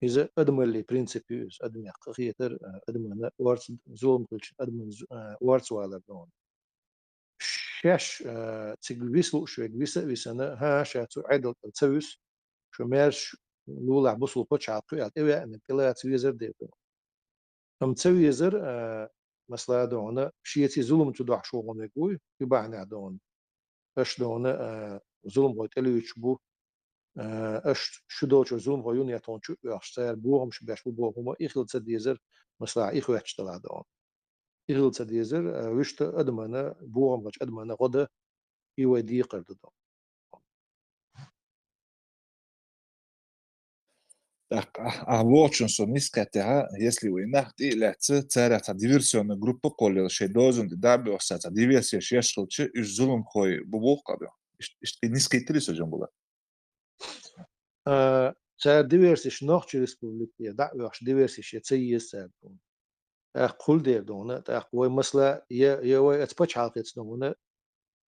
إذا أدم اللي برينسيبيوس أدم يقخيتر أدم أنا وارت زوم كلش أدم وارت والا دون شاش تجويسلو شو ويسنا ها شاتو عدل تسويس شو مارش لولا بوصل بوتش على قوي على أن كلا تسويزر ديتو أم تسويزر مثلا دونا شيتي ظلم تدع شو غنقوي يبعنا دون أش دونا ظلم قوت اللي يشبو أش شو دوتش ظلم غيون يتون شو يحصل بوهم شو بيش بوهم إخل تسديزر مثلا إخو يحصل دون إخل تسديزر ويشت أدمنا بوهم غش أدمنا غدا يودي قرد دون А лучше, что низкая, если вы нахти летцы, царята диверсионная группа колел, что должен добиться, диверсия, что шелче, и зулом хой бубок кабел. И низкий трис уже было. سار ديفيرسيش نوخش ريسبوبليكية دعوة ديفيرسيش يتسيي ساركم قول دير دونا وي مثلا يا وي اتباتش حلقة دونا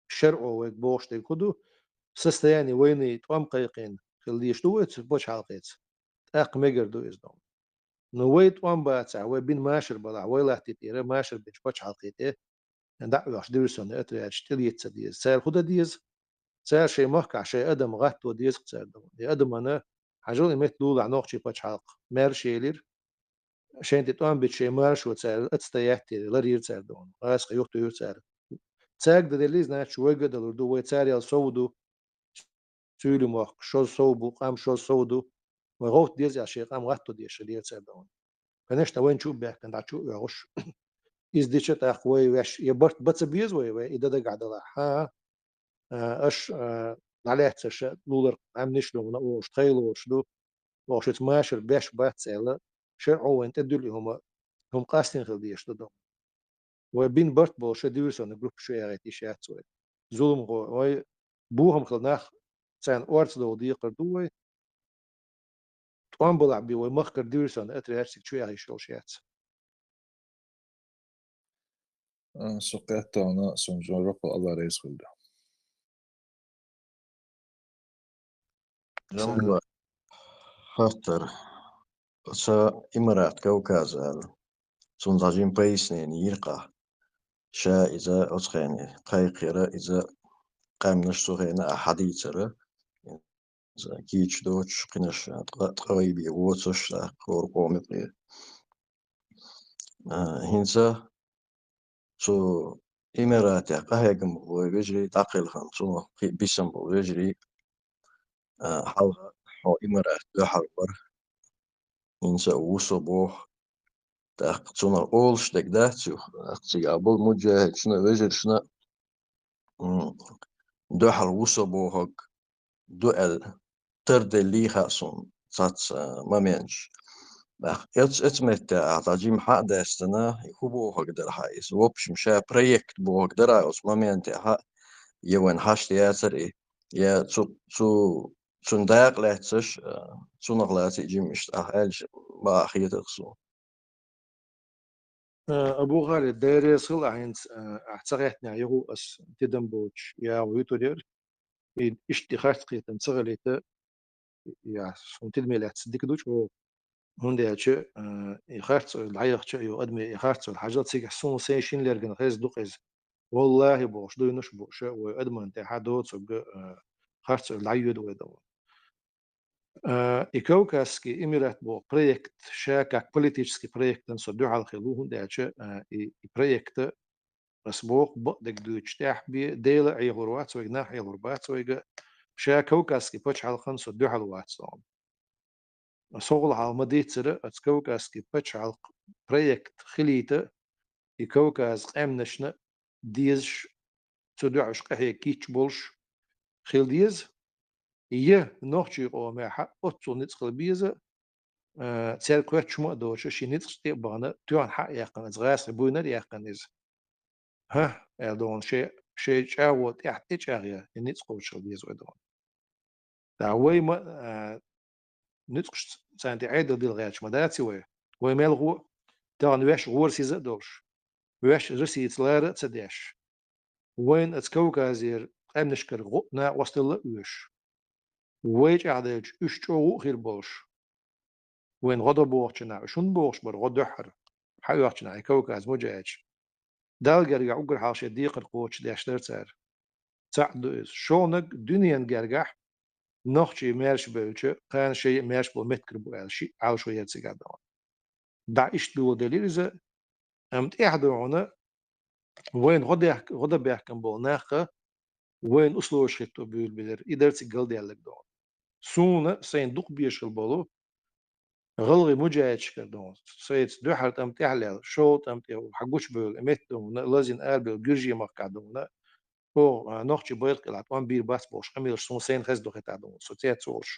شرع وي بوش دي كدو سستياني ويني توام قيقين خليش دو اتباتش حلقة ميجر دو از دونا نوي توام باتسع وي بين ماشر بلا وي لا تيتيرا ماشر بيش باتش حلقة دعوة ديفيرسيون اترياش تليت سديز سار خدا ديز سار شيء محكع شيء ادم غات وديز سار دونا ادم انا حاجة مت لولا نوخشي باتش حلق مير شيلير عشان تتوان بتشي مارش وتسال اتستيحتي لرير تسال دون اسق يوختو يوتسال تاك دليز نات شوغا دلردو ويتسال صودو سولو مخ شو صوبو قام شو صودو وغوت ديز يا شيخ قام غاتو دي شلير تسال دون فنشتا وين شو بيح كان داتشو يغش از ديشة تاخوي وش يبرت بس بيز وي اذا دق عدلا ها اش عليه تش لولر عم نشلو نقوش تخيلو شدو وش ماشر بيش باتسال شرعوا انت دول هم قاستين خلديش دون وبين برت بول شديوسون جروب شوية تيشات سوي زولم هو وي بوهم خلناخ سان أورتس دو دي قردوي توان بلع بي ومخ ديوسون أتري هرسك شوية يشول شيات سقيت أنا سنجون رقو الله رئيس خلده. جنب خاطر سا إمارات كوكازال سنزاجين بيسنين يرقى شا إذا أتخيني قايقرة إذا قام نشتغينا أحاديثرة إذا كيش دوتش قناش تقويبي ووتش قور قومي هنسا سو إمارات قهيقم ويجري تعقل خان سو بيسم ويجري حال حو إمارات لحال بر هنسا وصبوح تأخذنا أولش دك داتشو أختي أبل مجاهد شنا ويجري شنا دو حال وصبوحك دو ترد اللي خاصون صات ما منش اتس مت اعطاجيم حق داستنا يكوبو هقدر حايس وبش مشا بريكت بو هقدر اس ما منت ها يوين هاش تياتر ايه يا تسو سنداق لاتش سنغلاتي جيمش اهالج ما اخيت خصو أبو غالد داير يصل عين اعتقدنا يهو أس تدم بوش يا ويتودير اشتخاص قيتن صغليت يا سنتد ميلات صدق دوش هوندي أشي يخارج العيق شيء يقدم يخارج الحاجات سيك حسون سيشين ليرجن خيز دقيز والله بوش دو نش بوش وقدم أنت حدود سوق خارج العيود ويدو إيكوكاسكي إميرات بو بروجكت شاكك بوليتيكسكي بروجكت نصدو على خلو هوندي أشي بروجكت مسبوق بقدك دوش تاح بي ديلا عيغوروات سوق ناح عيغوربات سوق شاكوكاسكي بوش على خنص دو على واتسون شغل على مديتر اتكوكاسكي بتش على بروجكت خليته يكوكاز قامنشنا ديزش تدعش قهي كيتش بولش خيل ديز نوخشي قومي حق أتو نتخل بيزة تسال كوات شما دوش شي نتخش تيبانا توان حق يقن از غاس بوينر يقن از ها دون شيء شيء جاو تحت جاغيا نتقوش خليز ودون دعوي ما نتقش سانتي عيد ديال غياتش ما داتي وي ملغو تان ويش غور سيزا دوش ويش رسيت لار تسداش وين اتكوكازير امنشكر غنا وستل ويش ويج عدج اشتو غير بوش وين غدا بوخشنا شون بوخش بر غدحر حيوخشنا كوكاز مجاج دال جرجع أقر حاش ديق القوتش داشتر تار تعد شونك دنيا جرجع نخشي مارش بلش كان شيء مارش بول متكر بول شيء على شوية سجادة دا إيش بول دليل إذا أمت إحدى وين غدا بيحكم بول ناخه وين أصله شيء بيقول بدر إدار تقل ديالك دون سونا سين دوق بيشل بولو غلغي مجاهد كردون سيد دوحرت أمت إحلال شوط أمت حقوش بول أمت دون لازم قلب جرجي مقعدون هو نوchtje beeld laat wan bier bas bosch emil son sen ges do het adon so tiet soch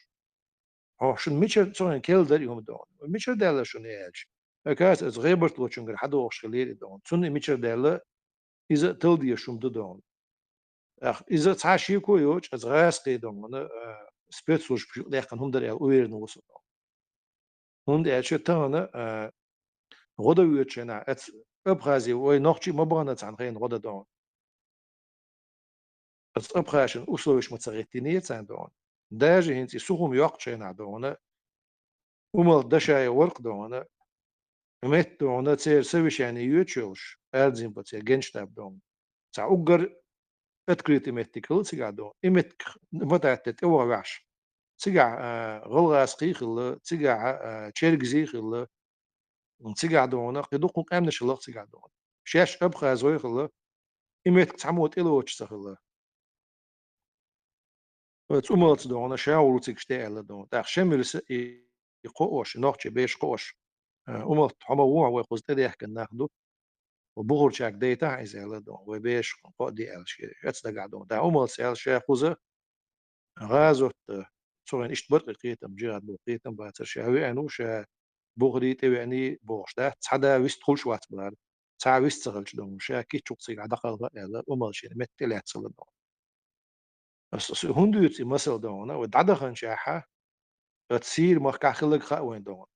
ho schon mitcher so en kelder yom don mitcher della schon edge akas es rebert lo chunger hado och geleri don sun mitcher della is it told you schon do don ach is it hashi ko yoch as ras ge don ne spetslos der kan 100 el uer no so don und er chetana roda uerchena et upgazi oi nochtje mabana tsan rein roda don als opgaasjen oesloos moet ze retineerd zijn doen. Deze hint is zoom jachtje naar doen. Omal dasha je werk doen. Met doen dat ze sowieso jutjes. Erzien wat ze genstap doen. Ze ook het kritiek met die kul ze doen. Imet wat het eeuwig was. Ze gaan rolgaas kriegelen. Ze gaan chergziegelen. Ze gaan doen. Je doet ook amnes gelucht ze gaan doen. Shesh opgaas werkelen. Imet تعمود إلوش سهلة. وتسمعت دون شاول تكشتاء دون تخشمل يقوش نوختي بيش قوش أمت حما وقوز تديح كن ناخدو وبغور شاك ديتا عايز دون وبيش قادي الشيء يتصدق دون دا أمت سال شاخوزة غازوت سورين إشت برق قيتم جيرات بقيتم باتر شاوي أنو شا بغري تواني بوش ده تصحدا ويست خلش وات بلاد تسع ويست تغلش دون شا كي تشوكسي على دقل بقى أمت شيء متلات صل دون بس هندوتي مثل دون ودعدخن شاحة تصير ما كخلق خاوين دون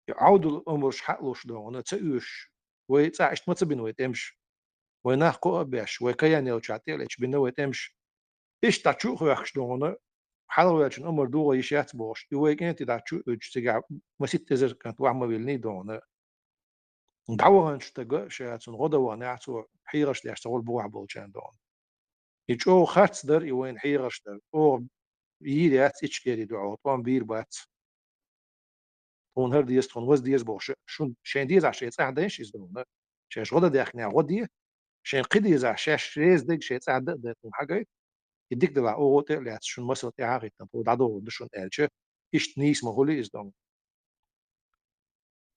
يعود الأمر شحقلوش دون تأوش ويتعشت ما تبين ويتمش ويناقو أبيش ويكيان يلشعتيلش بينو ويتمش إيش تشوخ ويخش دون حلوة الأمر دوغ يشات بوش يويك أنت تشوخ تجع ما ست تزر كانت وعما بيلني دون دعوة نشتغل شات غدا ونعتو حيرش دي اشتغل بوع بولشان دون يجو خاتس در يوين حيرش در أو يريات إتشكيري دعوة طوان بير بات هون هر ديست هون وز ديز بوش شون شين ديز عشان يتصعدش يزدون شاش غدا داخني غدي شين قدي يزع شاش ريز ديك شي تصعد ده حاجه يديك دلع او تلعت شون مسل تاعي تنبو دادو دشون الچه إيش نيس مغولي يزدون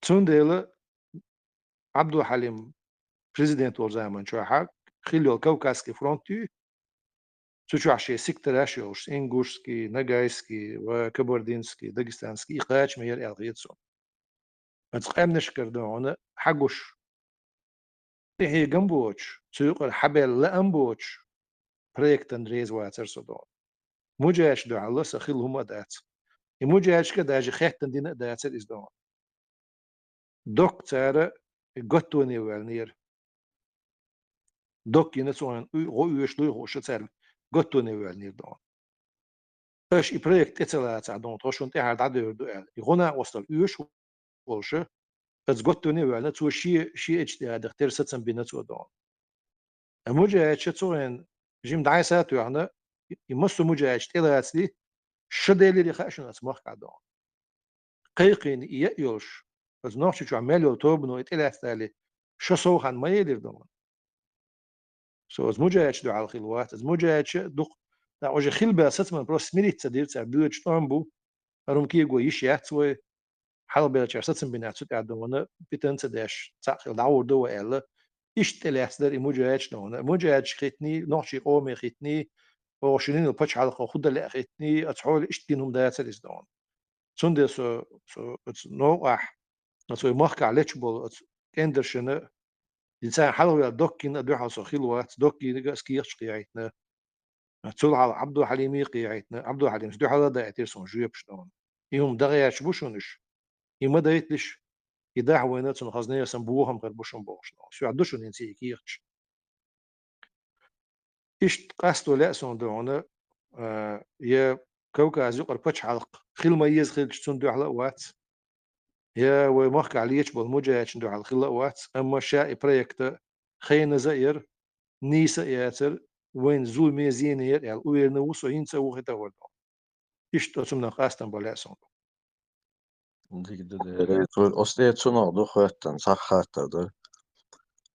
تون ديل عبد الحليم بريزيدنت ول زمان شو حق خيلو الكوكاسكي فرونتي شو عشان سيكتراش يوش إنغوشسكي نجايسكي وكبردينسكي داغستانسكي إقاش مير الغيتسون متقام نشكر دون حقوش هي جنبوش سوق الحبل لأنبوش بريكت اندريز واتر صدون مجاش دو على سخيل هم دات مجاش كده اجي خيتن دين دات إز دون دكتور قطوني والنير دوك ينسون غو يشلو غو شتر قطوني والنير دون اش بريكت اتلات دون توشون تاع دادو دو يغنا وصل يوش وش از قطوني والنا تو شي اتش دي دكتور ستن بينتو دون مجاش تسوين جيم دعيسات يعني يمسو مجاش تلات لي شديلي خاشن اسمح قادون قيقين يأيوش از نوش شو عمال يوتوب نو يتلات تالي شو صوخان ما يدير دون سو از مجاش دو على الخلوات از مجاش دق دا وجه خلبة ستمن بروس ميليت تدير تاع بيوتش طامبو هروم كي يقول يشيات و حال بيلتش ستم بينات تاع دون بيتن تداش تاع داور دو الا إيش تلات در مجاش دون مجاش خيتني نوشي قومي خيتني وشنين البتش على خود اللي أخذتني أتحول إشتينهم ده سلس دون سند سو نوع سو مخك على تشبل كندر شنو إنسان حلوة دوكين أدوها صخيلوات دوكي نجاس كيرش قيعتنا تول على عبد الحليم قيعتنا عبد الحليم شدو حلا دا اعترسون جويب شلون يوم دغياش بوشونش يما دايتلش يداح وينات سن خزنية سنبوهم غير بوشون بوشلون شو عدوشون ينسي كيرش إشت قاستو لأسون دونا يا كوكا زوقر بتش حلق خيل ميز خيل شتون دو حلق وات يا ومخك عليش بالموجة شندو على خيل وات أما شاء بريكت خينا زئر نيسا ياتر وين زول ميزين ير يعني وين نوصو ينسى وخيتا ورد إشت أتمنى قاستن بلأسون ديك ده أصلي تسونو دو خاتن صح خاطر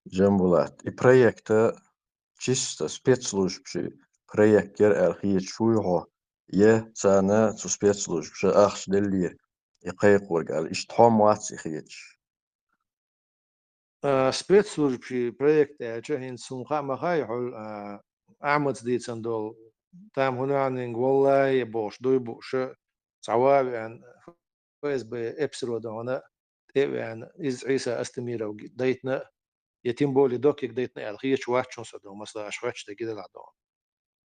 جنبولات проекта чисто спецслужб проектер архив шуйго е цана цу спецслужб ахш делир يقيق ورقال إيش تحوم واتسي خيتش спецслужб شي проект هين سمخا مخاي حول أعمد دي تندول تام هنا عن والله يبوش دوي بوش صواب يعني فاز بإبسلو دونا يعني إز عيسى أستميرو ديتنا يتم بولي دوكيك ديتنا الخيش واتشون سدو مثلا أشواتش تجد العدون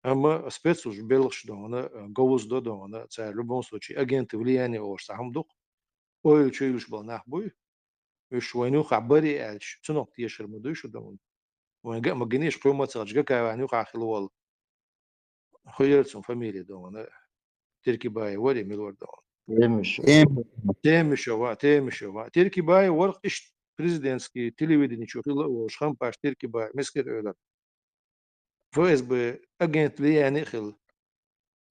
أما спецслужб بلغش دونا جوز دو دونا تاع لبون سوتشي أجنت ولياني أور سامدوق أويل شيلوش بالنحبوي وش وينو خبري ألش تنوق تيشر مدوش دون وين جا مجنيش قومة ترجع كا وينو خلوال خيرتهم فاميلي دون تركي باي وري ميلور دون مش تيمشوا تركي باي ورق إيش بريزيدنتسكي تلفزيون يشوف له وش خم باش تركي باي مسكر أولا فاز ب أجنت لي يعني خل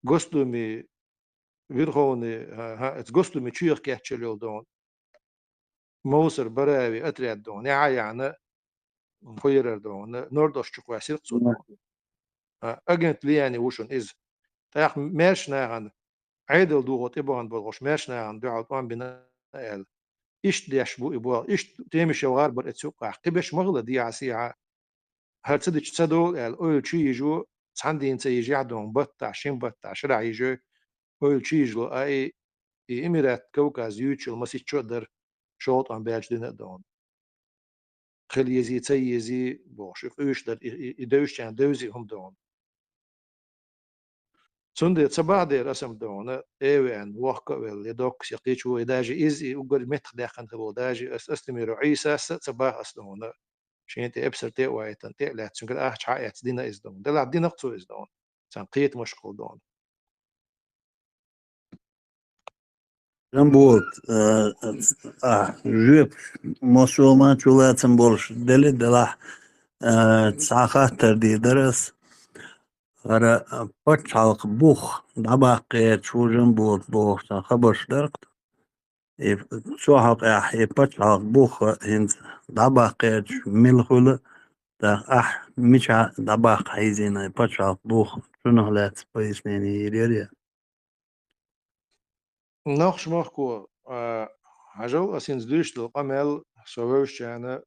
قصدومي فيرخوني ها قصدومي تشيخ كاتشلول دون موسر براوي أتريد دون يعني خير دون نوردوش تشوف سيرت دون أجنت لي يعني وشون إز تاخ ماشنا عن عيدل دوغوت إبوان بلغوش ماشنا عن دعوت وان بنا ال إيش ديش بو إبوال إيش تيمش وغار بر اتسوق قبش مغلى دي عسيعة هل تصدق تصدق ال أول شيء يجو عندي إنت يجي عندهم بطع شين بطع شرع يجو أول شيء يجلو أي إميرات كوكاز يوتشل مسيح شودر شوط عن باج دين دون خل يزي تي يزي بوش إيش در يدوش يعني دوزي هم دون سندي تبعدي رسم دون ايوان وحكا ويل يدوك سيقيتشو يداجي إز يقول متخ داخن تبو داجي استميرو عيسى تباه أسدون شين تي ابسر تي وايتن تي لا تسنقل اخ حايت دينا إز دون دلع دينا قصو إز دون سنقيت مشغول دون جنبوت جوب مسلمان شولاتن بولش دلي دلح تسعة دي درس أرا بتش حلق بوخ دباقيت شو جنبوت بوخ خبرش درقت شو حلق أح بتش حلق بوخ هند دباقيت ملخولة دا أح مش دباق حيزين بتش حلق بوخ شنو هلات بيسنيني يريريا ناخش مخكو عجو أسين زدوش للقمل سووش يعني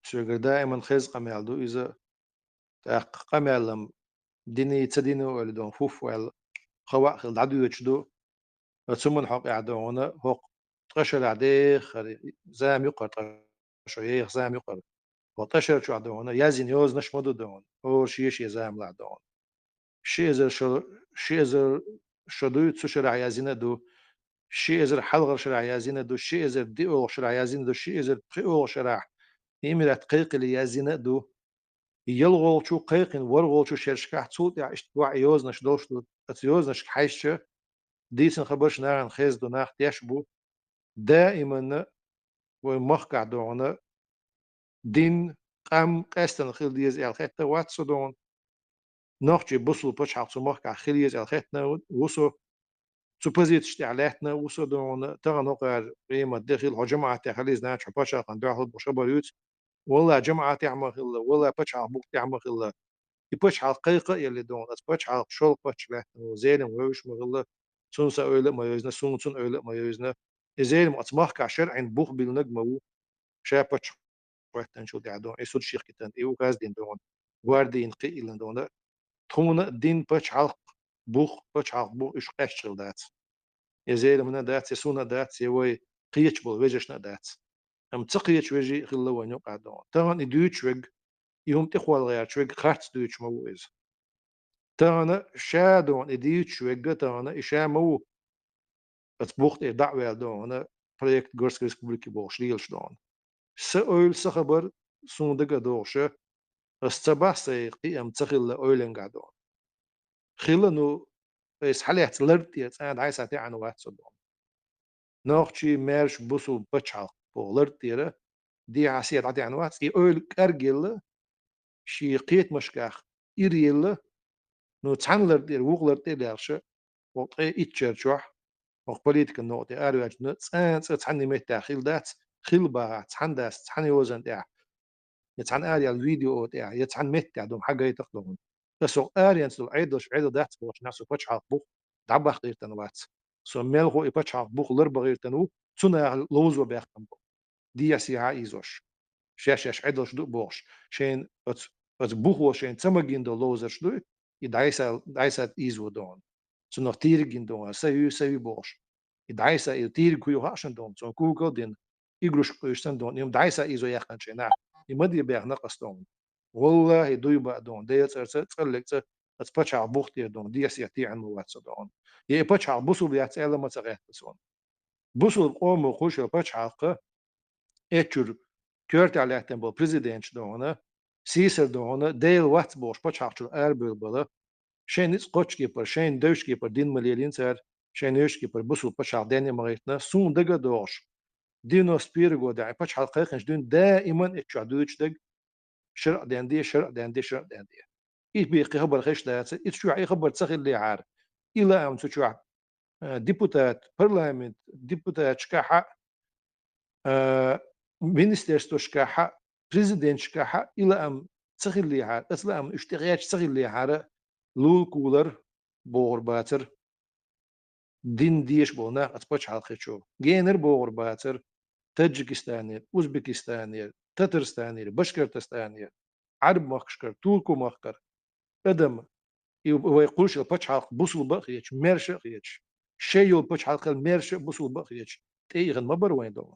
شو دائما خيز قمل دو إذا تاق قمل ديني تدينو ولا دون فوف ولا خواء خل عدو يشدو ثم حق يعدونا هو تقشر عدي خري زام يقر تقشر زام يقر وتقشر شو عدونا يازين يوز نش مدو دون هو شيء زام لا دون شيء زر شدو تشرع يازين دو شيء زر حلغر شرع يازين دو شيء زر ديو شرع يازين دو شيء زر قيو شرع يمرا تقيق اللي يازين دو يلغول شو قيقن ورغول شو شرشكح تصوت يا اشتوع يوز نش دوش دو يوز نش حيش ديسن خبرش نارن خيز دو ناخت يشبو دائما ومخقع دونا دين قام قاستن خيل ديز الخيطة واتسو دون نوخجي بوصل بوش حق مخقع خيل ديز الخيطة وصو سوبوزيت اشتعلاتنا وصو دون ترى نقر قيمة داخل هجمعة تخليز ناتش باشا قن داخل بشبريوت والله جمعة تعمل خلا والله بوش حق بوك تعمل خلا يبوش حق قيقة يلي دون بوش حق شول بوش لاتنا زين ويش مغلا سونسا öyle ما يوزنا سونسون öyle ما يوزنا إزاي ما أتمخك شرعين بوخ بالنجمة شابتش وقتن شو دعدون إيسود شيخ كتن إيو كاز دين دون واردين قيلن دون تون دين بتش حلق بوخ إيش قاشل دات إزاي من دات سونا دات يوي قيتش بول وجهش دات تقيت وجي خلا ونو قادون تان يدوش وج يوم تخوال غير شوج خرط دوش موز تان شادون يديش وج تان إشا مو تبوخت دعوة دون project Gorsk Republiki boş değil dön سأول سخبر صندوق دوشة استباحسي قيم تخيل أولن قادون خيلنو بس حاليات لرتيت أنا عايز أتعني واحد صدام نوختي مارش بوسو بتشال بولرتيرة دي عسير عدي عن واحد أول كارجيل شي قيت مشكاخ إيريل نو تعنلر وغلر لارشة وقت إتشرشوح وقت بوليتك النقطة أروج تعني متاخيل دات خيل با تحنداس تحني وزن تاع يتحن آريا الفيديو تاع يتحن متاع دوم حاجة يتخدمون تسوق آريا سو عيدوش عيدو دات بوش ناسو بتش بوخ دعبخ غير تنوات سو ملغو بتش بوخ لرب غير تنو تنا لوزو بيختم دي سي ايزوش شاش عيدوش دو بوش شين ات بوخو شين تمجين دو لوزرش دو دايسا ايزو دون سو نو تيرجين دون سيو بوش دايسا تيرج كيو هاشن دون سو كوكو دين يجروش كويشتن دون يوم دايسا ايزو يخن شينا يمدي بيخ نقص دون والله دوي بقى دون دي تسلك تبتشع بوختي دون دي سيتي عن مواتس دون يبتشع بوسو بيات الا ما تغيت سون بوسو قوم وخوش بتشع اتشر كورت على تنبو بريزيدنت دون سيسر دون ديل وات بوش بتشع اربل بلا شين قوتش كيبر شين دوش كيبر دين مليلين سر شين يوش كيبر بوسو بتشع داني مغيتنا سون دغ دوش دينو سبيرغو دا بتشع قيقنش دون دائما اتشع دوش دغ شرع داندي شرع داندي شرع داندي إيه بيقي خبر خيش دات إيه شو عي خبر تسخي اللي عار إلى أم شو ديبوتات برلمان ديبوتات شكاحة مينستيرستو شكاحة بريزيدنت شكاحة إلى أم تسخي اللي عار أصلا أم اشتغيات تسخي اللي عار لول كولر بور باتر دين ديش بونا أتبتش على خيشو جينر بور باتر تاجيكستاني أوزبكستاني تترستاني بشكرتستاني عرب مخشكر تركو مخكر ادم ويقولش البتش حلق بوصل بخيتش ميرش خيتش شيء البتش حلق الميرش بوصل بخيتش تيغن ما بروين دون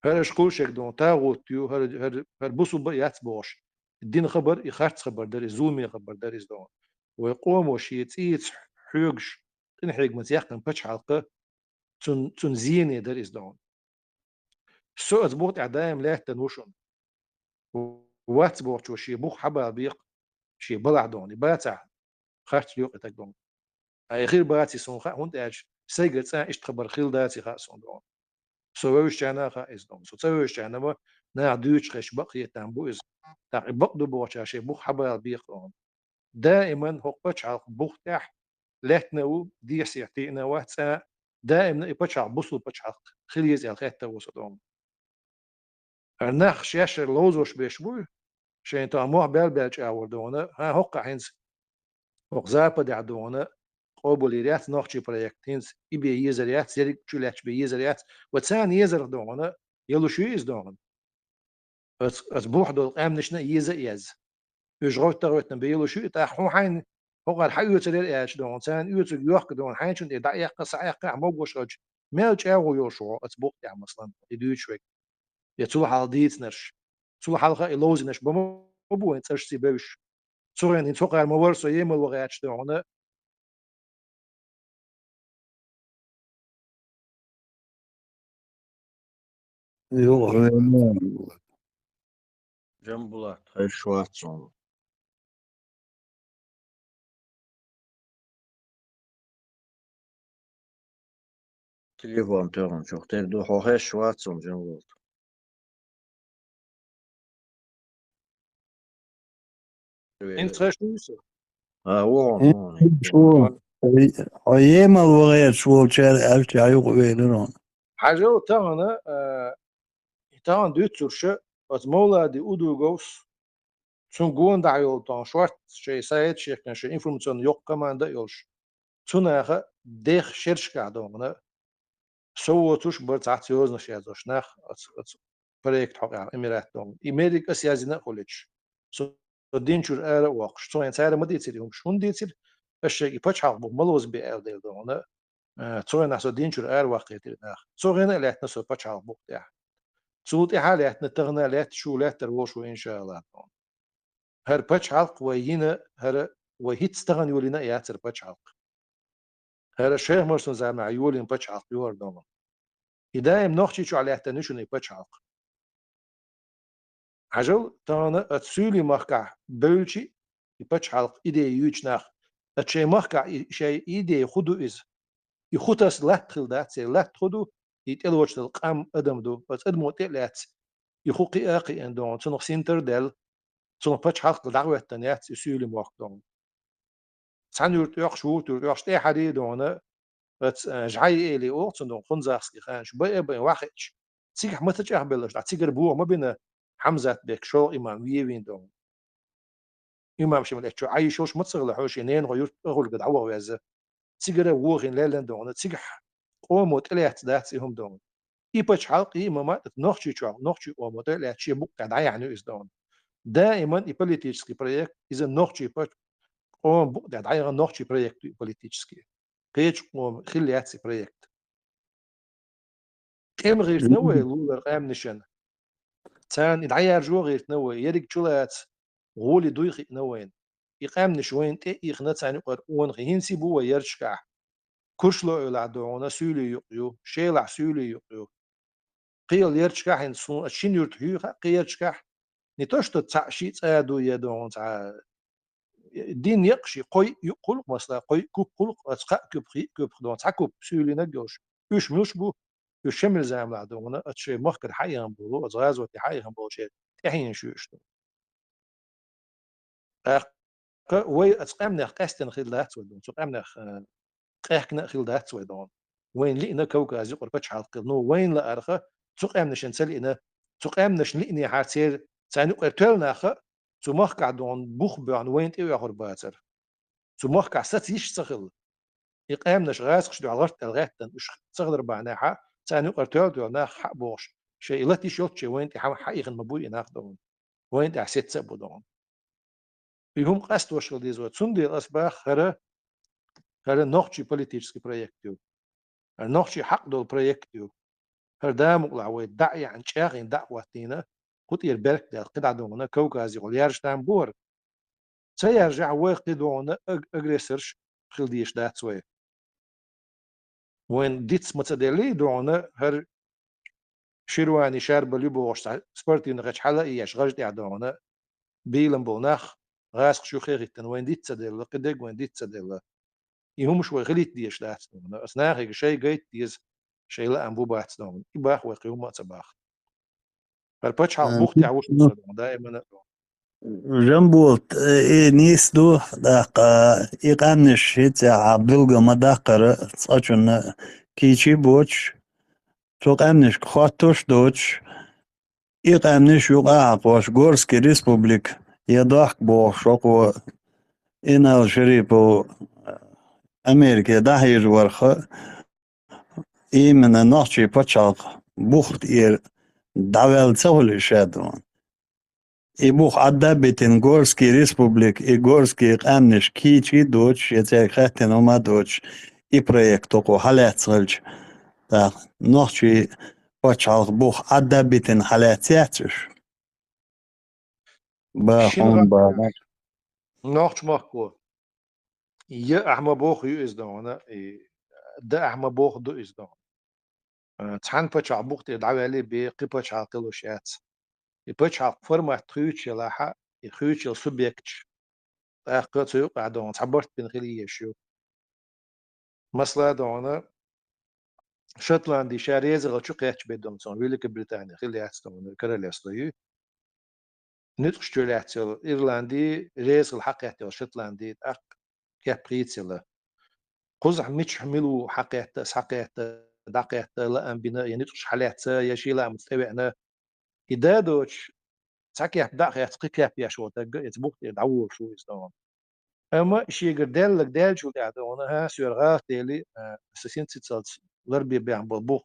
هرش قولشك دون تاغوتيو هر بوصل بيات بوش الدين خبر يخارت خبر داري زومي خبر داري دون ويقوموا شي تيت حيوغش تنحيق متيقن بتش حلقه تن زيني داري دون سوء بوت اعدام لا تنوشن وات بوت وشي بوخ حبا بيق شي بلع دوني باتع خارت يوق تقدم أي غير باتي سون خا هون تاج سيجت سا إيش تخبر خيل داتي خا سون دون سويش جانا خا إز دون سويش جانا ما نعدوش خش بقية تنبو إز تاع بقدو بوش شيء بوخ حبا بيقون دائما هو بتشع بوخ تاح لاتنو دي سيعتينا واتسا دائما بتشع بوصل بتشع خيل يزال خيتا وصدون النخ شاش لوزوش بيشبو شين تا مو بال بالج أوردونا ها هقع هنز وغزارة دعدونا قبوليرات نوختي بروجكتينز إبي يزريات زيرك تشولاتش بيزريات وتسان يزر دونا يلو شو يز دون أت بوح دول أمنشنا يز يجروت تروتنا بيلو شو تاحو حين هو الحيو ترير إيش دون تسان يوتو يوخ دون حين شن إدعي يقص عيق مو بوشج مالج أو يوشو أت بوح يا مثلا يدوش ويك يتسول حالديت نرش تسول حلقة إلوز نرش بمو بو إنترش سيبوش سوريان إن توقع المورسو يمل وغياتش دون يوه جنبلات هاي شواتسون تليفون تيرون شوف تردو هاي شواتسون جنبلات إنت خشوسة وون شو أيام الوغير شو شارع ألش عيوق ويلون حاجة تانا تان دوتشرش أت مولا دي أودو جوس تون جون دعيو تان شوارت شيء سايد شيء كان شيء إنفورماسيون يوق كمان دا يولش تون أخا ديخ شرش كعدونا سو توش برتعت يوزنا شيء زوش نخ أت بريكت حق يعني إميرات دون إمريكا سيازنا كولج سو دينشور آلا واقش تو إنسان ما ديتير يوم شون ديتير الشيء يبتش حق بملوز بي آل ديل دونا تو نحسو دينشور آلا واقع يتير نخ تو غينا اللي احنا سو بتش حق بوقتها صوت حالات نتغنى لات شو لات تروش وإن شاء الله هر بتش حلق وينا هر وهيت استغن يولينا ياتر بتش حلق هر الشيخ مرسون زي مع يولين بتش حلق يور دوما إدايم نوختي شو على تنشون بتش حلق عجل تانا أتسولي مركع بولشي بتش حلق إدي يوش ناخ أتشي مركع شيء إدي خدو إز يخوتس لا تخل داتسي لا تخدو يتلوش القام أدم دو بس أدمو تلات يخوقي أقي أندون تنو سينتر دل تنو بتش حلق دعوة تنيات يسولي مركدون سان يورت يوخ شوت يوخ شتي حدي دونا بس جعي إلي أوقت دون خنزاخسكي خانش بي واحدش تيجي متج أهبلش تيجي بو ما بين حمزة بك شو إمام وين دون إمام شمال إتشو عاي شوش متصغ لحوش ينين غير أغل قد عوا ويزا تيجي ووغين ليلن دون تيجي قومو تلات داتسي هم دون إيبتش حلقي إمامات نوخشي شو نوخشي قومو تلات شي بوك قد عيعني إز دون دائما إبوليتيشسكي بروجكت إذا نوخشي قوم بوك قد عيعني نوخشي بروجكت إبوليتيشسكي قيتش قوم خلياتسي بروجكت كم غير نوى لولر قام نشان تان يدعير جو غير نوى يريك جولات غولي دويخي نوين يقام نشوين تي يخنا تاني قر اون غين سيبو ويرشكا كرشلو يلا دونا سولي يقيو شيلع سولي يقيو قيل يرشكا هن سون شين يرتهيو قيرشكا نتوش تتعشي تادو يدون تاع دين يقشي قوي يقول مثلا قوي كوب قلق اتقا كوب دون تاكوب سولي نجوش يش مشبو يشمل زعم لعدونا اتشي مخكر حيهم بولو ازغازو تي حيهم بولشيت تحين شوشتو وي اتقامنا قاستن خلات ودون تقامنا قاحكنا خلات ودون وين لقنا كوكا زي قربتش حلق نو وين لا ارخه تقامنا شنسلقنا تقامنا شنلقني حاتير تاني قرتلنا خ تمخك دون بوخ بان وين تي يا غرباتر تمخك ست يشتغل يقامنا شغاس خش على غرت الغاتن مش صغر بعناها تاني قرتل دو ناخ حق بوش شيء لا تشوت شيء وين تي حقيقة مبوي ناخدون وين تي حسيت سبودون يهم قصد وشغل ديزو تسندي الأسباخ هر نوخشي بوليتيشسكي بروجكتيو هر نوخشي حق دول بروجكتيو هر دام وعوي دعي عن شاغين دعوة تينا قد يربرك دال قدع دونا كوكازي وليارش دام بور سيرجع واقي دونا اجريسرش خلديش دات سوي وين ديتس متدلي دونا هر شيرواني شارب ليبوش سبورتي نغش حلا إياش غجد دونا بيلم بوناخ غاسق شو خيرتن وين ديت تدل قدق وين ديت تدل يهم شوي غليت ديش دات دونا أثناء شيء جيت ديز شيء لا أنبو بات دونا يباخ ويقيوم ما تباخ فالبتش حق بوختي عوش دائما جنبوت نيس دو داقا إقامنش هيتا عبدالغا مداقر تصاچون كيشي بوش توقامنش خاطوش دوش إقامنش يقع بوش غورسكي ريسبوبليك يضاق بوش وقو إنا الشريبو أمريكا داهير ورخة إيمنا نوشي بچاق بوخت إير داوال تسهل شادوان إبوخ عدا بيتن غورسكي ريسبوبليك غورسكي قامنش كيشي دوش يتاك خاتن وما دوش بروجكتوكو حالات صلج دا نوشي بچاق بوخ عدا بيتن حالات ياتش باخون باغان نوخش ماكو يا أحمى بوخ يو إز دونا ده أحمى بوخ دو إز دونا تحن بچاق بوخ تدعوالي بقي بچاق قلوشيات يبچاق فرما تخيوش لاحا يخيوش السوبيكتش قلت يقع دون تعبرت بين خليه شو مثلا دونا شوتلاندي شاريز غلطشو قيتش بدون سون ويلك بريطانيا خلي أستون كراليستوي نتقش تولاتل إيرلاندي ريز الحقيقة شوتلاندي أق كابريتسلا قزح مش حملوا حقيقة دقيقة لا أم بنا يعني نتقش حالات يشي لا مستوعنا إذا دوش ساكي دقيقة قيا يا شو تبوك يدعو شو يستوون أما شيء قدال لك دال شو تعدونا ها سيرغات ديلي سسين تتصلت غربي بيعم بالبوخ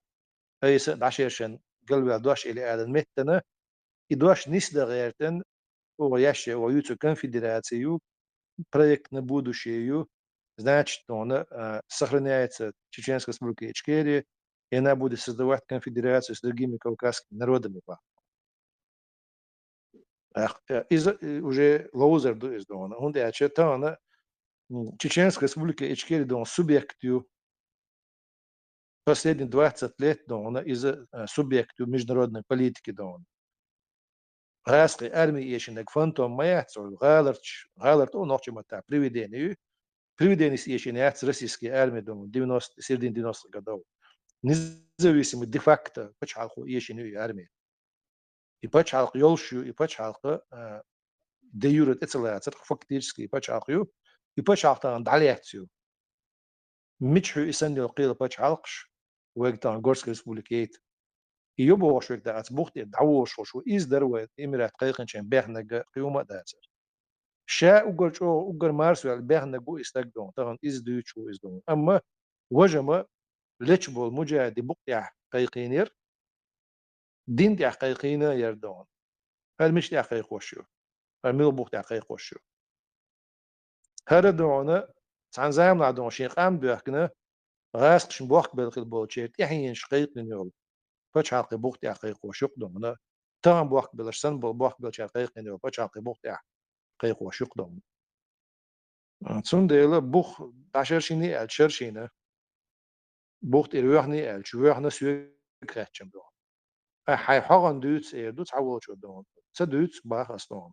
هي عشان قلبي دوش إلى آدم متنا إدواش نسدا غيرتن وياش ويوتو конфедерацию проект на будущее значит он сохраняется Чеченская республика Ичкерия هنا будет создавать конфедерацию с другими кавказскими народами. Уже Лоузер из Дона. Он дечетана Чеченская республика Ичкерия Дон субъектью последние 20 лет Дона из субъектью международной политики Дона. Гайской армии еще не фантом маяцу, галарт он ночью мата приведению еще не от российской армии Дон 90 середины 90-х годов. Независимо де-факто почалку еще не армии. И почалку ёлшую, и почалку де юре эцелацер фактически и почалку, и почалку далецию. Митчу и сандил قيل почалкш, وقتها Горской республики. И ёбо швек да от бухты давош шо из дарвет эмират кайханчен бехнага кыюма дацер. Ша угар марсу ал бехнагу истагдон таган из дючу издон. Amma وجما ليش بول مجاهد بقطع قيقينير دين تاع قيقينا يردون هل مش تاع قيقوشو هل ميل بقطع قيقوشو هذا دونا عن زعم لا دون شيخ ام بيحكنا غاسقش بوقت بالقل بوتشيت يحين شقيق نيول فاش عاقي بقطع قيقوشو دونا تام بوقت بلشسن بوقت بلش قيق نيول فاش عاقي بقطع قيقوشو دونا تون ديلا بوخ 10 شيني الشرشينا بوقت الوحني الشوحنا سوي كراتشم دون هاي حقن دوت دوت عوض شو دون سدوت باخس دون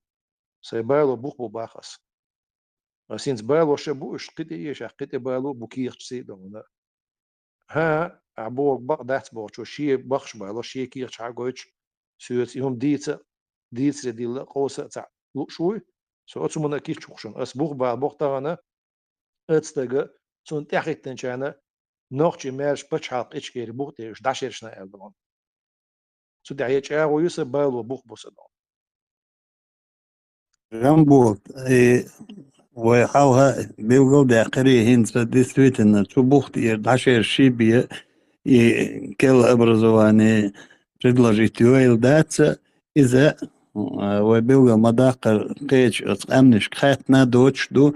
سيبالو بوخ بو باخس سينس بالو شبو قتي ايش قتي بالو بوكيخ سي دون ها عبوك بق دات بو شو شي بخش بالو شي كيخ شاغوش سوت يوم ديت دي قوسه تاع شوي سو اتسمنا كيخ شوخشن اس بوخ با بوخ تانا اتستغ سون تاخيتن شانا نوخشي ميرش بچاق اتشكير بوخ تيش داشيرشنا الدون سو دعيه چاغو يس بالو بوخ بوسدون جنبو وحاوها بيوغو داقري هنس ديستويتنا تبوخت 11 شيبية كل образование предложить юэл даться إذا وبيوغا مداقر قيش أمنش خاتنا دوتشدو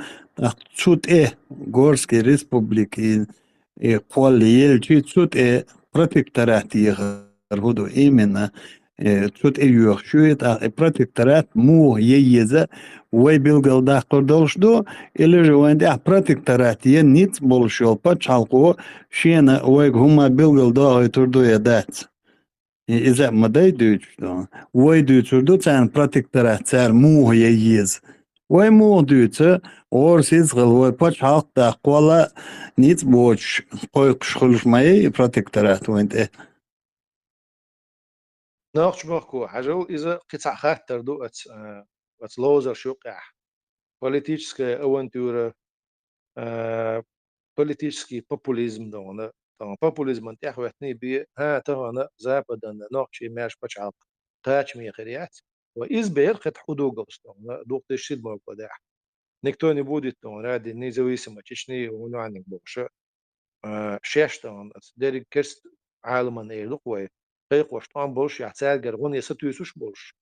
تسوت غورسكي ريسبوبليكي قول يلجي تسوت протекторатي غرهدو إيمنا تسوت يوخشويت протекторат مو ييزا وبيوغا داقر دولشدو إلا جوان دي протекторатي نيت بولشول باتشالقو شينا ويق هما بيوغل داغي تردو يدات إذا ما داي دوتشدو وي دوتشدو تان протекторات تار مو ييز وي مو دوتش орсиз غل وي باتشالق دا قولا نيت بوش قويقش خلش ماي протекторات وينت ناقش بخكو حاجو إذا قطع خاطر دو ات لوزر شوقع политическая авантюра политический популизм دونا طبعا популизм انت اخواتني بي ها تغانا زابدا نوقشي ماش بچعق قاچ مي خريات وإز بير قد حدو قوستون دوق تشيد موقع داح никто не будет ради независимо Чечни ونوعنك بوشة شاشتون ديري كرست عالمان ايلوك وي قيق وشتون بولش يعتال جرغون يستويسوش بولش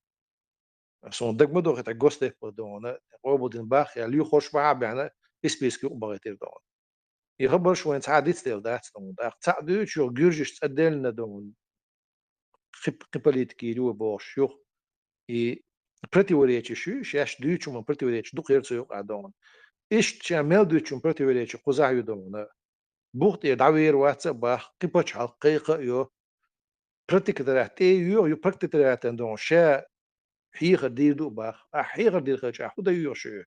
سون دك مدو غتا غوستيف بدون قوبودين باخ يا ليو خوش بعب يعني اسبيسكي وبغيتير دون يخبر شوين تعديت ستيل دات دون داخ تعدو شو جورجش تدلنا دون خباليتكي لو بوش شو и противоречащую, сейчас дючум противоречит, дух ерцу адон. Ишт шамел дючум противоречит, кузаю дон. Бухт и давир ваца бах, кипач халқиqa ё протикторат ё протикторат дон ша حيغ ديردو باخ حيغ دير خلش خدا يوشو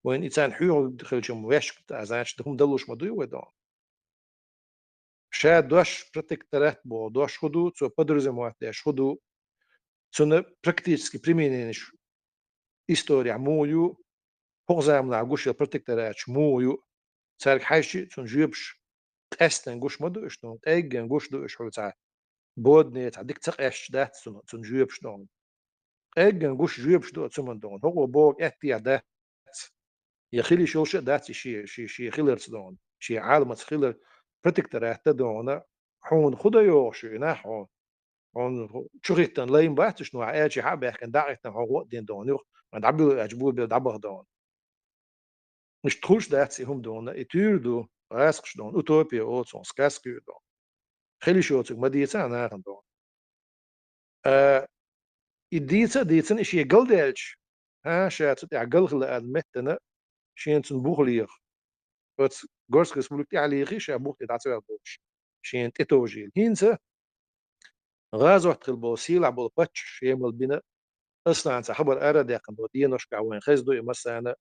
وين إنسان حيغ خلش موش أزانش دهم دلوش مدوي ودون شا دوش протекторат бо дош ходу цо подразумевает деш ходу цо практически применение история мою погзамна гуш протекторат мою царк хайши цо жюбш эстен гуш моду что эген гуш до что ца бодне цадик цэш дат цо жюбш дон эген гуш жюбш до цо мандон هو بوك اتيا ده يخيلي شوشة دات شي خيلر صدون شي عالم خيلر протекторат دونا حون خدا يوشو نحو حون شريتن لين باتش نوع ايش حابه كان داعتن هو دين دون ما دعبو اجبو بدعبه دون مش تخش دات هم دون اتير دو راسخش دون اوتوبيا او سون سكاسكو دون خلي شوتك ما ديتا أنا عندهم الديتا إشي قل ديلش شات قل خلا المتنا شين تنبوخليخ بس جورسكس بلوتي عليه شا بوخت تعتبر بوش شين تتوجيل هينسا غاز وقت البوسيل عبول باتش شيمل بنا أصلا أنت حبر أرد يقن دي نشكا وين خزدو مثلا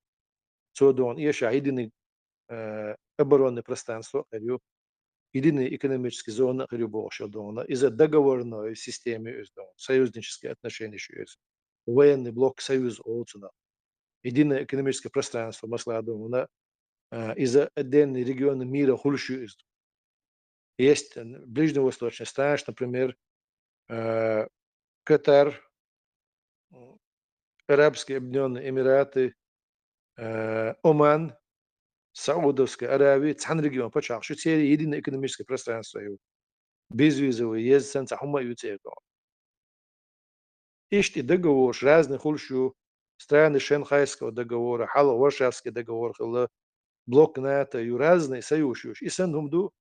تودون إيه شاهدني أبرون برستانسو قريو единая экономическая зона Рюбошелдона, из-за договорной системы союзнические отношения военный блок союз Олцуна, единое экономическое пространство Масладона, из-за отдельных регионов мира хульшу есть ближневосточная страна, например, Катар, Арабские Объединенные Эмираты, Оман, Саудовская Аравия, цан регион, почему? Что это единое экономическое пространство, безвизовый езд, сенса хума ютеко. Ишти договор, разные хульшу, страны Шенхайского договора, Варшавский договор, блок НАТО, и разные союзы. И сендум ду,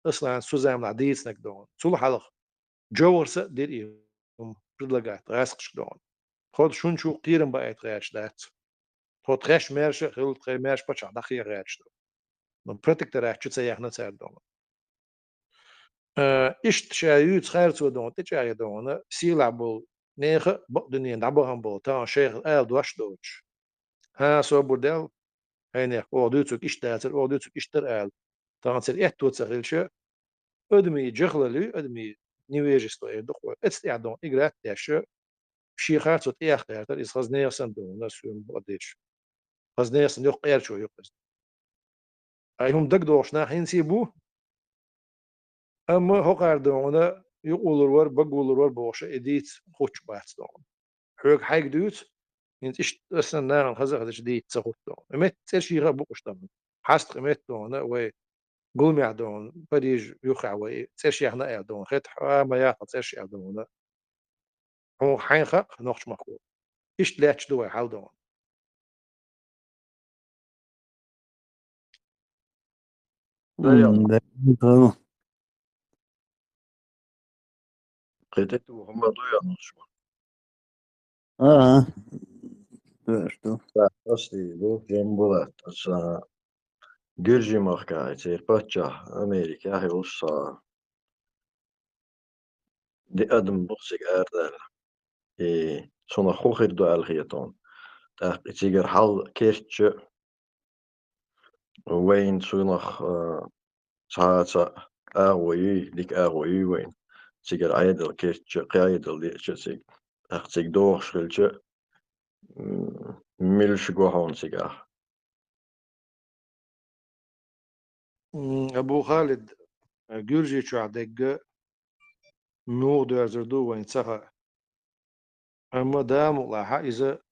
أصلا سوزام العديد نقدون سول حلق جورسة دير إيهم предлагает راسقش دون خود شون شو قيرن بقى تغيرش دات خود تغيرش ميرش خلط تغير ميرش بچا دخي غيرش دون من برتك تراح شو تسيح نتسير دون إشت شايو تخير تو دون تجاي دون سيلعبول نيخ بقدني نعبهم بول تان شيخ آل دوش دوش ها سو بودل هينيخ او دوتك إشت داتر او دوتك إشتر آل تان سير إحت توتسخيلش أدمي جخللي أدمي نيويجستو دخول اتستعدون إجرات تاشو شيخات صوت إختيار إز خزنية صندوق ناس يوم بقديش خزنية صندوق قير شو يقصد أيهم دقدوش ناحين سيبو أما هو قاردونا يقولوا ور بقولوا ور بوش إديت خوش بات دون حوك حاج دوت إنت إيش أصلا نار خزق هذا جديد تسخوت دون إمت تشي غبوش دون حاست قمت دون وي قول معدون بريج يخع وي تشي إحنا دون خد ما ياخد تشي دون هو حين خق نوخش مخو إيش لاتش دوي حال دون ده قيتت هم ضيع شو اه что أصلي لو جنبولات أصلا جرجي مخكاي تير باتشا أمريكا هي وصا دي أدم بوسيك أردال إيه صنا خوخر دو الخيطون تاق تيجر حال كيرتش وين صنخ ساعة أغوي ديك أغوي وين تيجر عيدل كيرتش قايدل دي تشيك أخ تيك دوخ شغلش ميلش جوهون سيجار أبو خالد جورجي شو عدق نور دو وين سخا أما دام ولا إذا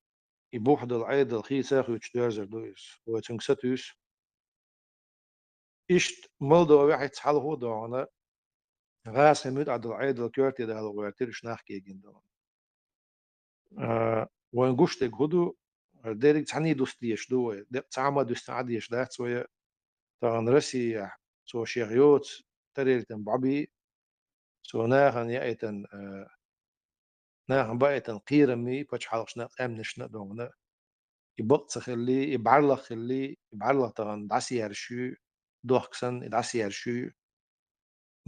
يبوح العيد الخي ساخو دويس وتنكستوس إشت مولدو واحد حال هو دعنا غاس هميت عد العيد الكيرتي ده هلو غيرتيرش نحكي جندون وين قشتك هدو ديرك تعني دوستيش دوي تعمد دوستعديش ده سوية تغن رسي سو شيخيوت تريلتن بعبي سو ناخن يأيتن ناخن بأيتن قيرمي بچ حالشنا قامنشنا دونا يبقى خلي يبعرلخ تغن دعسي يرشو دوخكسن دعسي يرشو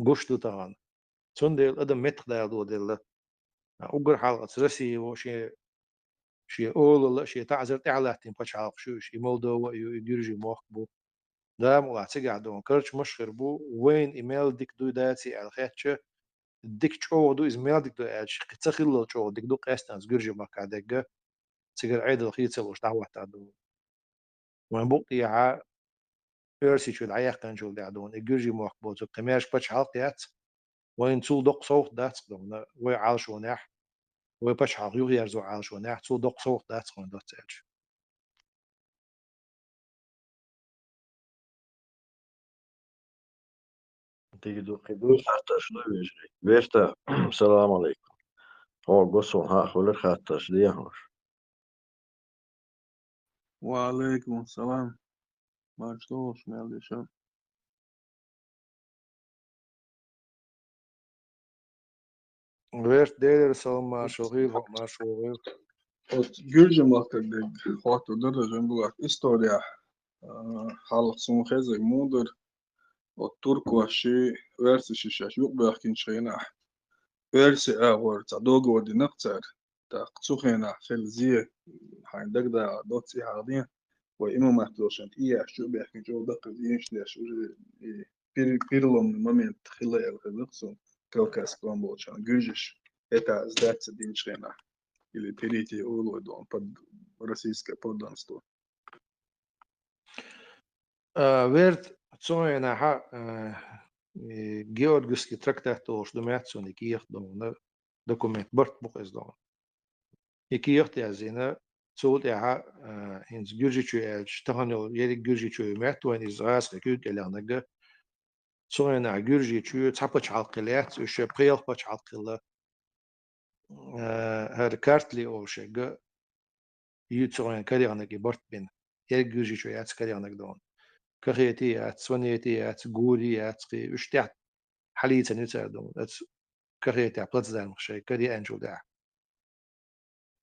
قشتو تغن سون ديل ادم متخ ديل ديل اوغر حلقة رسي وشي شي اول لا شي تعزر تعلاتين بچ حلق شو شي مولدو يديرجي موخبو دا مو تيجا دون كرش مشخر بو وين ايميل ديك دو داتي على خاتش ديك تشو دو ازميل ديك دو اتش تخيل تشو ديك دو قاستان زغرجي مكا دغ تيجر عيد الخيت سلوش دعوه دو وين بوقي ع بيرسي شو العيق كان شو دون الجرجي موخبو تو قماش بچ حلقيات وين تول دق صوت دات دون وي عال شو نح وي بچ حق يو يرزو عال شو نح تول دق صوت دات دون دات اتش تيجي دو خدو حتى شنو يجري بيرتا السلام عليكم هو قصون ها خولر حتى شدي هوش وعليكم السلام ما شلونش مالي شو ويرت دير سلما شغيل ما شغيل Gürcü mahkemede hatırdır jambulak istorya halk sonu khazı mudur o Türk waşı versi şişaş yok belki şeyna versi ağır tadogo odi naqtar ta qsukhina khilziye handak da dotsi hardin ve imam mahdoşan iya şu belki jo da qdiyeş de şu pirlom moment khila el khilqsun Kavkaz klambolchan Gürcüş eta zdats din şeyna или перейти Улуйдон под российское подданство. ويرت تسوينا ها Georgiski traktatos dumetsoni kiert don dokument bort bukes don. Kiert ya zina solt ya ins Gürcüçü el stahanol yeri Gürcüçü metwen izras kük elanaga tsoyna Gürcüçü çapa çalkılat üş priyal pa çalkıla her kartli o şega yutsoyan karyanagi bort bin yer Gürcüçü ya karyanag don. كريتيات سونيتيات غوريات قي اشتعت حليتا نتاعدون كريتيا بلاتزان مخشي كري انجو داع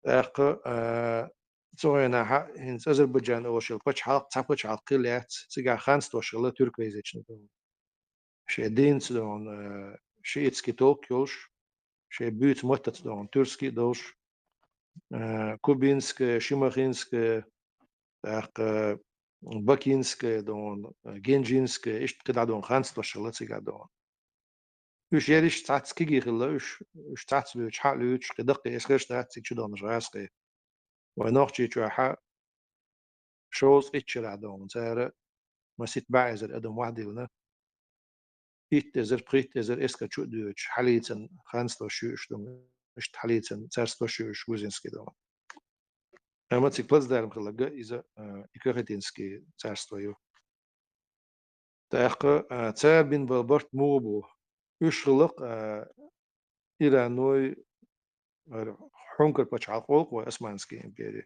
اق تسوينا ها ان أذربيجان اوشل باش حلق تابش حلق قلات سيغا خانس توشل تركيزيچن شي دينس دون شيتسكي توكيوش شي بيت متت دون ترسكي دوش كوبينسك شيماخينسك اق Бакинск, дон Генжинск, ишт када дон ханство шалацига дон. Үш яриш цацки гихла, үш цац лүч ха лүч кидак эсгеш цацик чудон жаски. Ва нохчи чуха шоус ичра дон цара масит баизер ادم وحدينا. إتزر بريتزر إسكا شو دوش حليتن خانستو شوش دون إشت حليتن царство شوش وزنسكي دون. أما تيك بلز دارم خلاقة إذا إكرهتينسكي царство يو. تاق цар بين بالبرت موبو يشغلق إيرانوي حنكر بتشعقوق وأسمانسكي إمبيري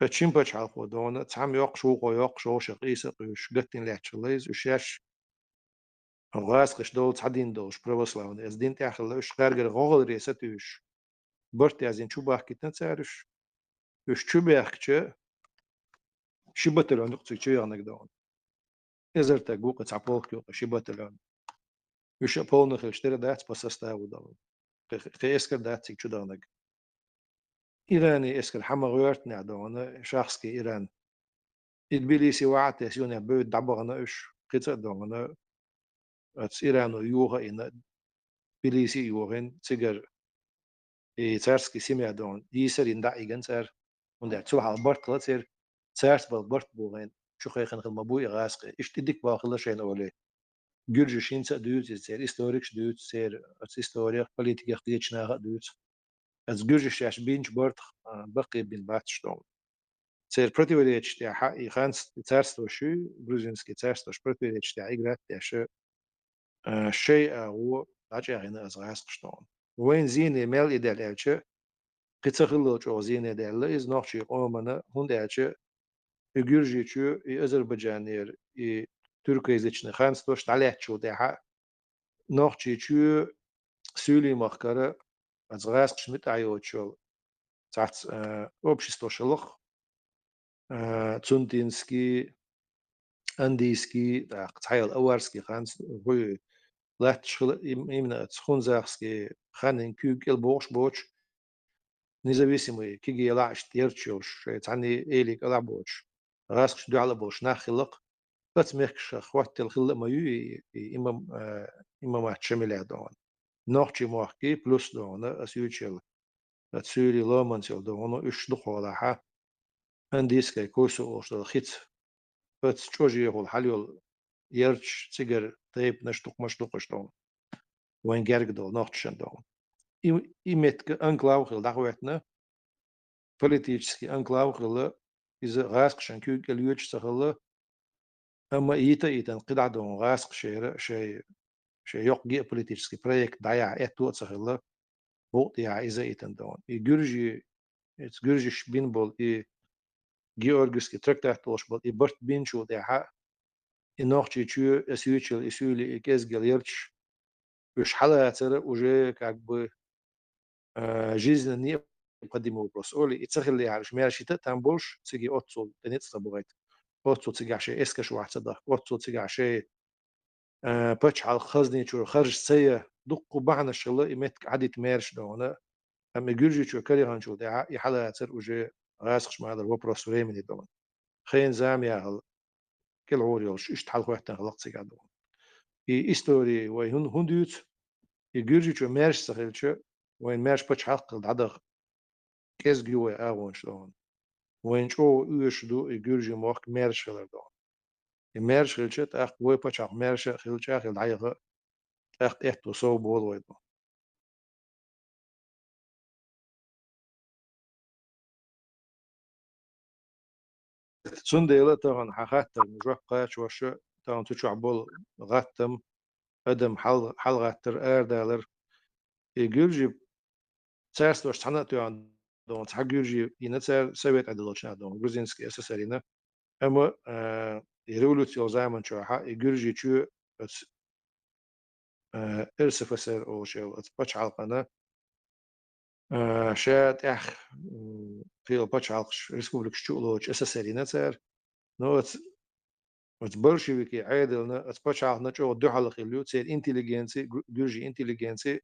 بتشين بتشعقو دونا تعم يق شو شقيس قيش قتين لاتشليز وشاش غاس قش دول تعدين دولش بروسلاون از دين تاخلوش قارجر غوغل ريستوش برت ازين شو باحكي تنسارش وش شو باحكي شبتلون نقطة شو يعني دون إذا تجوق تعبوك يوق شبتلون وش أبون خشتري دات بس استاو دون خي إسكر دات شو دونك إيراني إسكر حما غيرت نعدون شخص كي إيران إتبيليسي وعد يسون يبود دعبغنا إيش قطع دون أتس إيران ويوغا إن بيليسي يوغين تجر تارسكي سيميا دون يسر يندع يجنسر وندع تسوح البرت لاتر تارس بالبرت بوغين شو خيخن خدمة غاسقي إيش تديك باخلا شين أولي Gürcü şinsa düz ser historik düz ser as historik politik ihtiyacına düz az Gürcü şaş binç bort baqi bin batşton ser protivrech ya ha ihans царство şu Gruzinski царство protivrech ya igrat ya şu şey o acayine az rasqşton وين زين مال إدال ألشة قصخلو جو زين إدال إز نوخشي قومنا هند ألشة Gürcü şu Azerbaycanyer Türkiye'de خانستوش تعليق شو ده noch chu Süli machkara als rask schmidt ayocho tats общество шелох Цунтинский Андийский так цайл аварский ханс гой лат шхыл именно цхунзахский ханин кюгел бош независимый кигелаш терчош цани элик алабоч раск шду алабош нахилق بس مخش خوات الخل ما إمام شمل دون نوختي موحكي بلس دون أسيوتشل أتسيري لامنسل دون إيش دخولها هنديسكي كوسو أوش الخيت بس تشوجي هو الحليول يرش تيجر تيب نشتوقش دون وين جرق دون نوختشن دون إيمت أنكلاوخل دعوتنا политический أنكلاوخل إذا غاسقشن كيو اليوتش سخله أما إيتا قطع دون غاسق شيء يق geopolitiski projekt daja ettu tsahilla bot ya iza itan don Gürcü binbol Georgiski traktat bol bort binchu da ha nochchi chu esuchel isuli gezgel yerch وش حلقة уже как бы жизненно необходимый вопрос. Оли, и цехил ли арш, мершита там больше, цеги отцу, тенец табугайт. Отцу цеги عشان اسكش واحد صدق. отцу цеги عشان بتش على الخزنة شو خرج سيا دقوا بعنا الشغلة إمت عدت ميرش دونا. أما جورجي شو كاري هنشو ده يحلا تصير وجه راسخش مع هذا الوبروس فريمني دون. خين زام يا هل كل عوريوش اشتحل واحد تنغلق سيجا دون. إي إستوري وين هندوت يجورجي شو ميرش سخيلش وين ميرش بتش حق العدغ كيس جوه أون شلون. وين شو يوش دو يجورجي موك ميرش خلر دون. ميرش خلش تأخ وين بتش حق ميرش خلش أخل عيغة تأخ إحتو صو بول ويدو. سنديلا طبعا حقاتر مجوح قاش وش طبعا تشوع بول غاتم أدم حل غاتر دالر يجورجي تسارس وش تحنا طبعا دون تحق يجورجي ينتسار سويت عدلوش دون جروزينسكي أساسارينا أما يرولو تيو زامن شو حق يجورجي شو إرسفسر أو شو بتش عالقنا شات أخ في بتش عالقش ريسبوبليك شو أساسارينا تسار نو بولشيفيكي عادل اتباش على نتشو دو على خليو تسير انتليجنسي جوجي انتليجنسي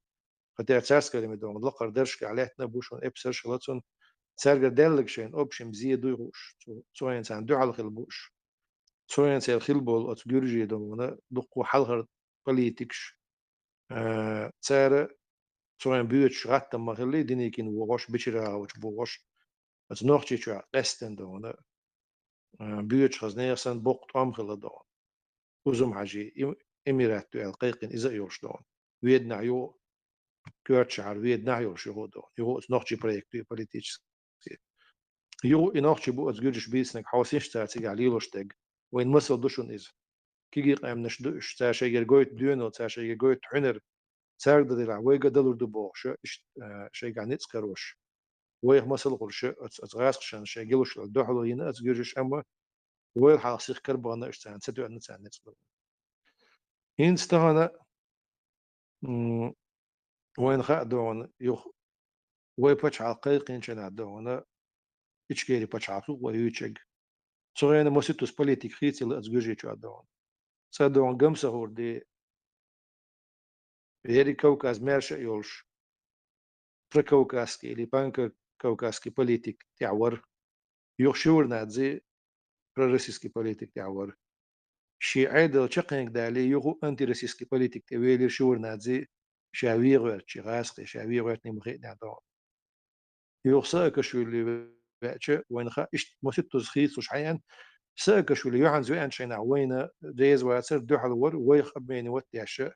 قد تساس كلمة دون لقر درش عليه نبوشون ابسر شلاتون سرجر دلك شين اوبشن زي دو يروش سو انسان دو على خلبوش سو انسان خلبول ات جوجي دون دقو حلهر بوليتيكش سار سو ان بيوتش غات ما خلي دينيكين وغوش بشرا وش بوغوش ات نوختي شو قستن دون بيوتش خزنير سن بوقت ام خلا دون وزم حاجي إميرات القيقين إذا يوشدون ويدنا يو كورتشار ويدنا يو شو دون يو نوختي بريكتي بوليتيكس يو إنوختي بو أزجوجش بيسنك حواسيش تاتيج على يلوشتج وين مسل دوشون إز كيجي قام نشدوش تاشي جرجويت ديونو تاشي جرجويت حنر سارد دلع ويجا دلور دبو شو شيء قاعد نتسكروش ويخ مسل قرش أتغاسشان شيء جلوش الدحلو هنا أزجوجش أما ويل حاسيخ كربونا إشتان سدو أن نتسان نتسكرو هين استغنى وين خا دون يخ وي باتش على قيقين شنا دون إشكيري باتش على ويوتشج صغيرنا موسيتوس بوليتيك خيتي لأزجوجي شو دون سادون جمسة هور دي هيري كوكاز ميرشا يولش بركوكاسكي اللي بانك كوكاسكي بوليتيك تعور يخشور نادزي برروسيسكي بوليتيك تعور شي عيدل شقينك دالي يخو أنتي روسيسكي بوليتيك تويلي شور نادزي شاويغ شي غاسقي شاويغ نمخيت نادون يوخسا شو اللي بقى وين خا إيش موسيتوس خيس وش حيان ساك شو اللي يوحن زوين شينا وين ديز واتسر دو حلور ويخبيني وتي عشاء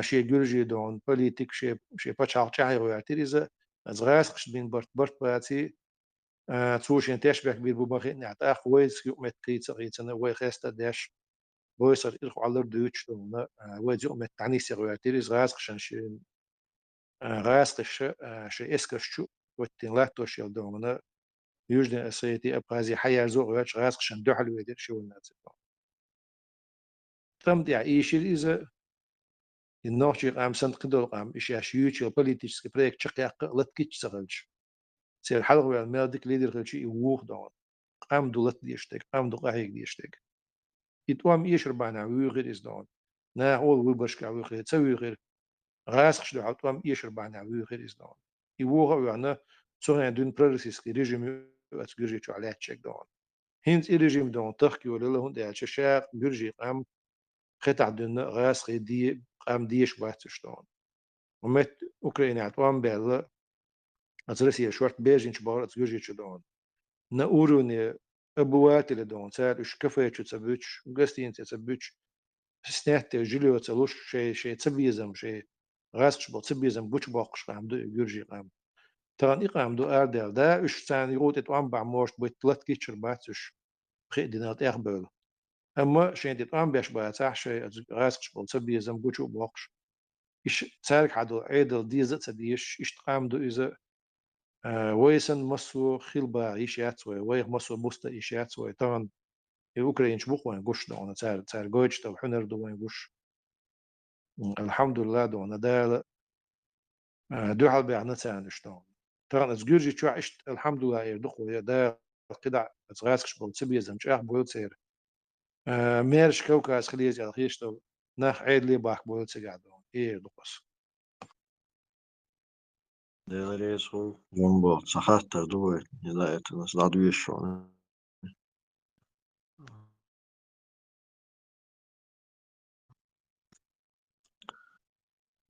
شي جورجي دون بوليتيك شي باتشال شاي ويعتريزا از غاسقش بين برت باتي تسوشين تشبه بير بومخي نعت اخ ويز يومت قيتsa قيتسنا وي خيستا داش ويسر إلخو على دوتش دون ويز يومت تعني سيغواتيريز غاسقشن شي غاسقش شي اسكشو وتين لاتوش يلدون يوجد أسيتي أبغازي حيا زوج ويش غاسقشن دو حلو يدير شو الناس تم دي عيش إذا النوع قام سنت قدر قام إيش يشيوش البوليتيكس بريك شقيق لتكيتش سغلش سير الحلقة ويا المادك ليدر خلشي يوخ دون قام دولت ديشتك قام دقاهيك ديشتك يتوام يشرب معنا ويغير إز دون نا أول ويبشكع ويغير تسوي غير غاسقش دو عطوام يشرب معنا ويغير إز دون يوخ ويانا سوغن دون بريسيسكي ريجيم واتجرجي شو عليه تشيك دون هينز ريجيم دون تخكي ولا لهون ده شاق جرجي قام قطع دون غاس دي قام ديش باتش دون ومت أوكرانيا عطوان بيلا أزرسيا شورت بيجين شبار أتجرجي شو دون نأوروني أبوات اللي دون سار إيش كفاية شو تسبوتش وقستين تسبوتش سنات جليو تلوش شيء تسبيزم شيء غاس شبار تسبيزم بوش باقش قام دو جرجي قام ترى قام دو أردل ده إيش ثاني يقول تتوان بعموش بيتلت كيتشر باتش خي دينات أخبار أما شين تتوان بيش باتش شيء غاس شبار تسبيزم بوش باقش إيش تسارك عدو عيدل ديزة تديش إيش تقام دو إذا ويسن مسو خلبا إيشيات ويغ مسو بوستا إيشيات طبعا الأوكرين شبوخ وين قش دون تسار جوش تو حنر دو وين قش الحمد لله دون ده دو حال بيعنا تانش دون ترى نزجرجي شو عشت الحمد لله يردقوا ده قدع زغاسكش بولتسبيه زمش بولتسير ميرش كوكاس خليز على خيشتو ناخ عيد لي باك بولتسي قاعدون دقص ديلري سو جنبو صحات دوت لا يتنس دعوي شو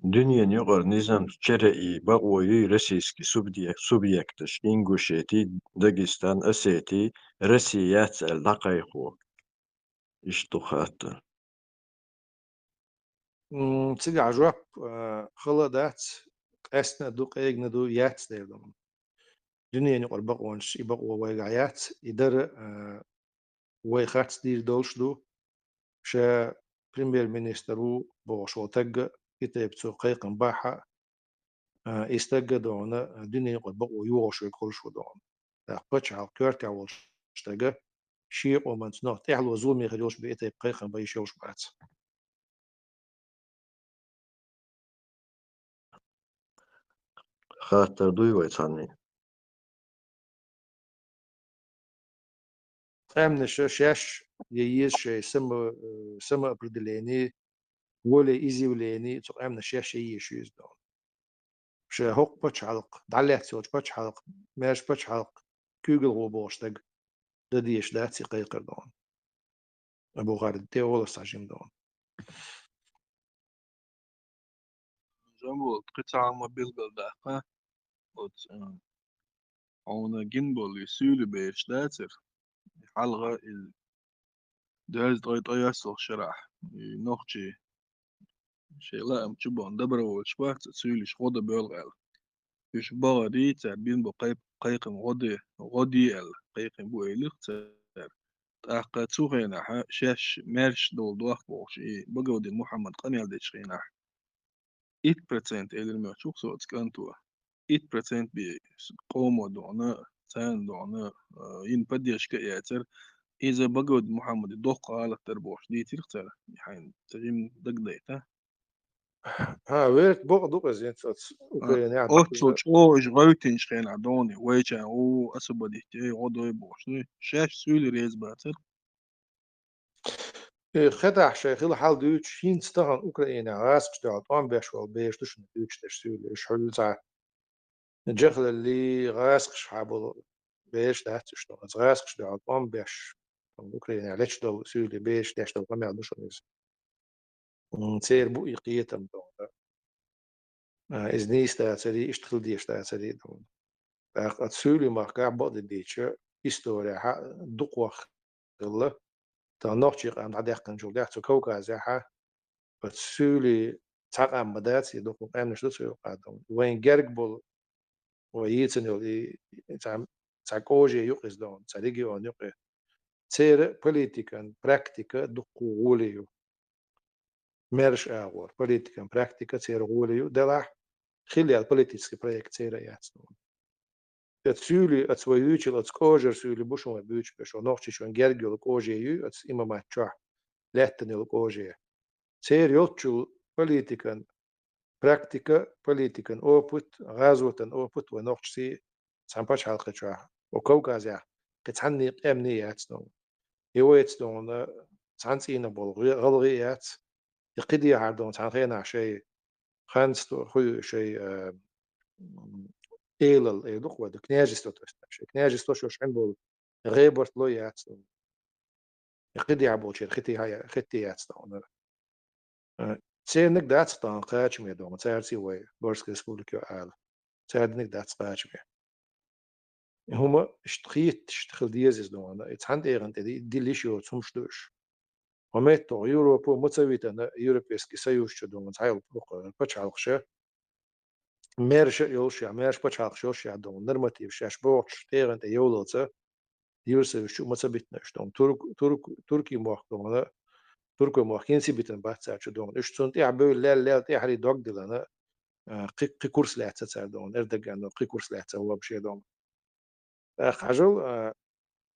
دنيا يغر نظام شرعي بقوي روسيسكي سوبيكتش إنغوشيتي داغستان أسيتي روسيات الدقيقو إشتوخات تيجي عجوب خلا دات قسنا دو قيقنا دو يات ديردون دنيا نقول بقونش يبقوا ويقعيات يدر ويخات دير دولش دو شا بريمير مينيسترو بوشو تق يتبتو قيقن باحا يستقى دون دنيا نقول بقوا يوغشو يكل شو دون بتش على كورت على شتقى شيء ومنت نوت تعلو زومي خلوش بيتي قيقن بيشوش بات خاطر دوي ويتاني امن شاش ييش شي سما بردليني ولا ايزي وليني تو امن شاش ييش يز دون ش هوك بتش حلق دعلت سوت بتش حلق ماش بتش حلق كوغل هو بوشتق دديش داتسي قيقر دون ابو غارد تي ولا ساجين دون جنبو قطعة ما بيلقل داقة أونا جنبو يسولي بيش داتر حلقة دهز طاي أسوخ شرح نوخشي شي لا مجبون دبرو والشباك تسولي شخوضة بيلغل يش بغا دي تعبين بو قيقم غدي ال قيقم بو إليق تاقا تسوخينا شاش مارش دول دوخ بوشي بقو دي محمد قنيل دي شخينا 8% إلى المشوق صوت كانتوا 8% بقوموا دونا تان دونا ين بديش كياتر إذا بقود محمد دوق على تربوش دي تلختر يعني تجيم دق ديتا ها ويرك بوق دوق زين اوكرانيا أوتسوش أو إش غوتين شخين عدوني ويجا أو أسبا دي تي غدوي بوش شاش سولي ريز باتر خدع شيخ حال دوتش هين ستغن اوكرانيا راس بشتغل طعم باش والبيش تشن دوتش تشسولي ايش حلو زع الجخل اللي غاسقش حابو بيش ده تشتغل غاسقش ده طعم باش اوكرانيا ليش دو سولي بيش داش دو قمع دوش نيز تسير بو يقيتم دون إزنيس تاعتري اشتغل ديش تاعتري دون سولي ما قاع بعض ديتش هيستوريا دقوخ الله تا نوتشي قام عديقن جو ليحتو كوكا زاحا بتسولي تعقم بدات يدوكو قام نشدو سيو قادم وين جارك بول ويتن يولي تعكوجي يقز دون تعليقي وان يقي تير بوليتيكان براكتيكا دقو غوليو ميرش اغور بوليتيكان براكتيكا تير غوليو دلاح خلي البوليتيكسكي برايكت تير ياتسنون تسولي اتسويوتشي اتسكوجر سولي بوشو بيوتش بشو نوتشي شون جارجيو لكوجي يو اتس إما ما تشوح لاتن يلكوجي سير يوتشو بوليتيكان براكتيكا بوليتيكان اوبوت غازوتن اوبوت ونوخشي سامباش حلقة شوح وكوكازيا قتحني قامنيات نو يويت دون سانسينا بول غلغيات يقدي عردون سانخينا شيء خانستو خو شيء إيلل إيدوخ ودو كنياجستو تشتاش كنياجستو شوش عندو غيبرت لويات يقدي عبول شيء ختي هاي ختي ياتستون تسيرنك داتس طان قاچ مي دوم تسيرسي وي بورسك سكول كيو آل تسيرنك داتس قاچ مي هما اشتخيت اشتخل ديزيز دوم اتحند ايرنت دي ليشيو تسمشتوش وميتو يوروبو متسويتا يوروبيسكي سيوش دوم تايل بوق بچالخشه ميرش يولشيا ميرش بچالخشوشيا دوم نرماتيف شاش بوش ايرنت يولوتا يورسو شو متسبيتنش دوم تركي موخ دوم تركي موخ كينسي بيتن باتسا دوم اشتون تعبول لا تحري دوغ دلنا قي كورس لعبت ساعدون اردقان قي كورس لعبت هو بشي دوم خجل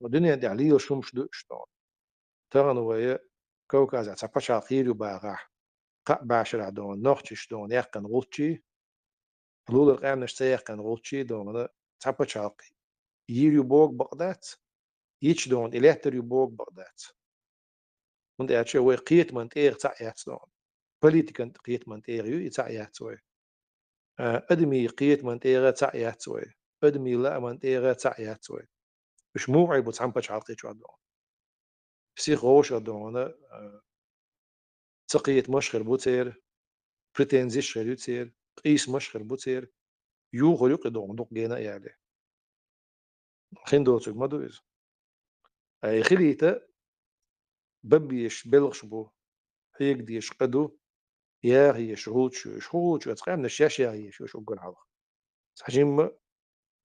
الدنيا دي عليه شو مش دوش دون تغن ويا كوكاز عتباش خير وباغاح قا باشر دون نوختش دون يقن غلطشي لول القامنش سيقن غلطشي دون تابا شالقي ييريو بوغ بقدات يتش دون إلهتر بوغ بقدات من ده شيء وقيت من تير تعيات دون بوليتيكن قيت من تير يو تعيات سوي أدمي قيت من تير تعيات سوي أدمي لا من تير تعيات سوي مش موعي بتعم شالقي شو دون سيخ غوش دون تقيت مشخر بوتير بريتنزيش خير قيس مشخر بوتير يو غريق دون دوق جينا يعني خين دوتك ما دوز أي خليته ببيش بلغش بو هيك ديش قدو يا هي شهود تقام نشاش يا هي شو قول على حجم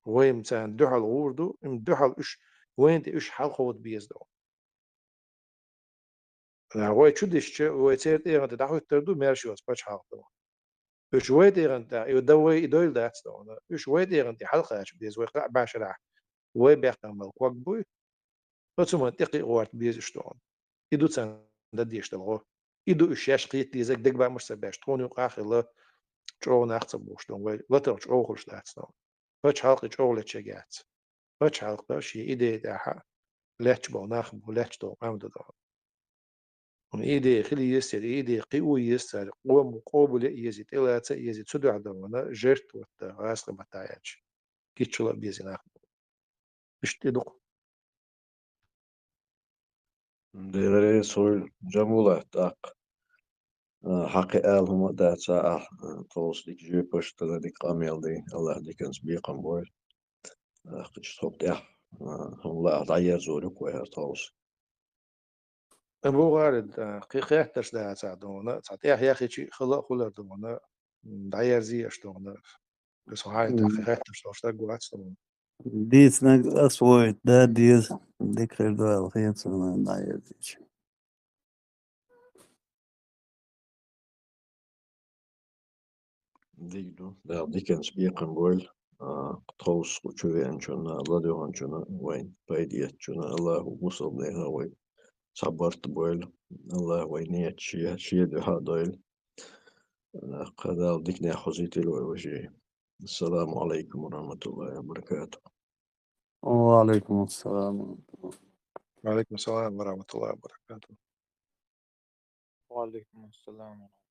وين تان دحل غوردو ام دحل اش وين تي اش حال خود بيز دو هو تشدش هو تيرت ايه انت دحو تردو ماشي واس باش حال دو اش ويت ايه انت يدوي يدول دات دو اش ويت ايه انت حلقه بيز ويقع باشرع وي بيقام كوك بوي فتسمى تقي وارت بيز شتون يدو تان دديش دلغو يدو اش يشقيت دي زك دك با مش سباش توني وقاخ تشو ناخذ بوشتون وي لا تشو خوش داتستون فش حلقة تشو لتشجعت فش حلقة شيء إيدي داها لاتش بو ناخ بو لاتش دو عمد دو من إيدي خلي يسر إيدي قوي يسر قوة مقابلة يزيد إلا يزيد سدع دونا جرت وت غاسق بتاعش كيتشلا بيزي ناخ مش تدق ديري سويل جمولة تاق حقي آل هم دا ساعة توس ديك جي بشتنا ديك قاميل دي الله ديك نسبيقا بويل قش صوت إح هم لا عير زورك ويا توس أبو غارد قيقيح تش دا ساعدونا تعطيح يا أخي شيء خلا دونا دعير زي أشتونا بس هاي تحقيقات تش توشتا قوات دونا ديس نك أسويت دا ديس ديك خير دوال خير سنة ناير ديش ديك دو دا ديك نسبيقا بويل توس وشوي أنشونا الله ديو أنشونا وين بايديت شونا الله وصل لها وين صبرت بويل الله وينيت شي دو هادويل قدال ديك ناخذيتي الوجه السلام عليكم ورحمة الله وبركاته. وعليكم السلام ورحمة الله. وعليكم السلام ورحمة الله وبركاته. وعليكم السلام ورحمة الله.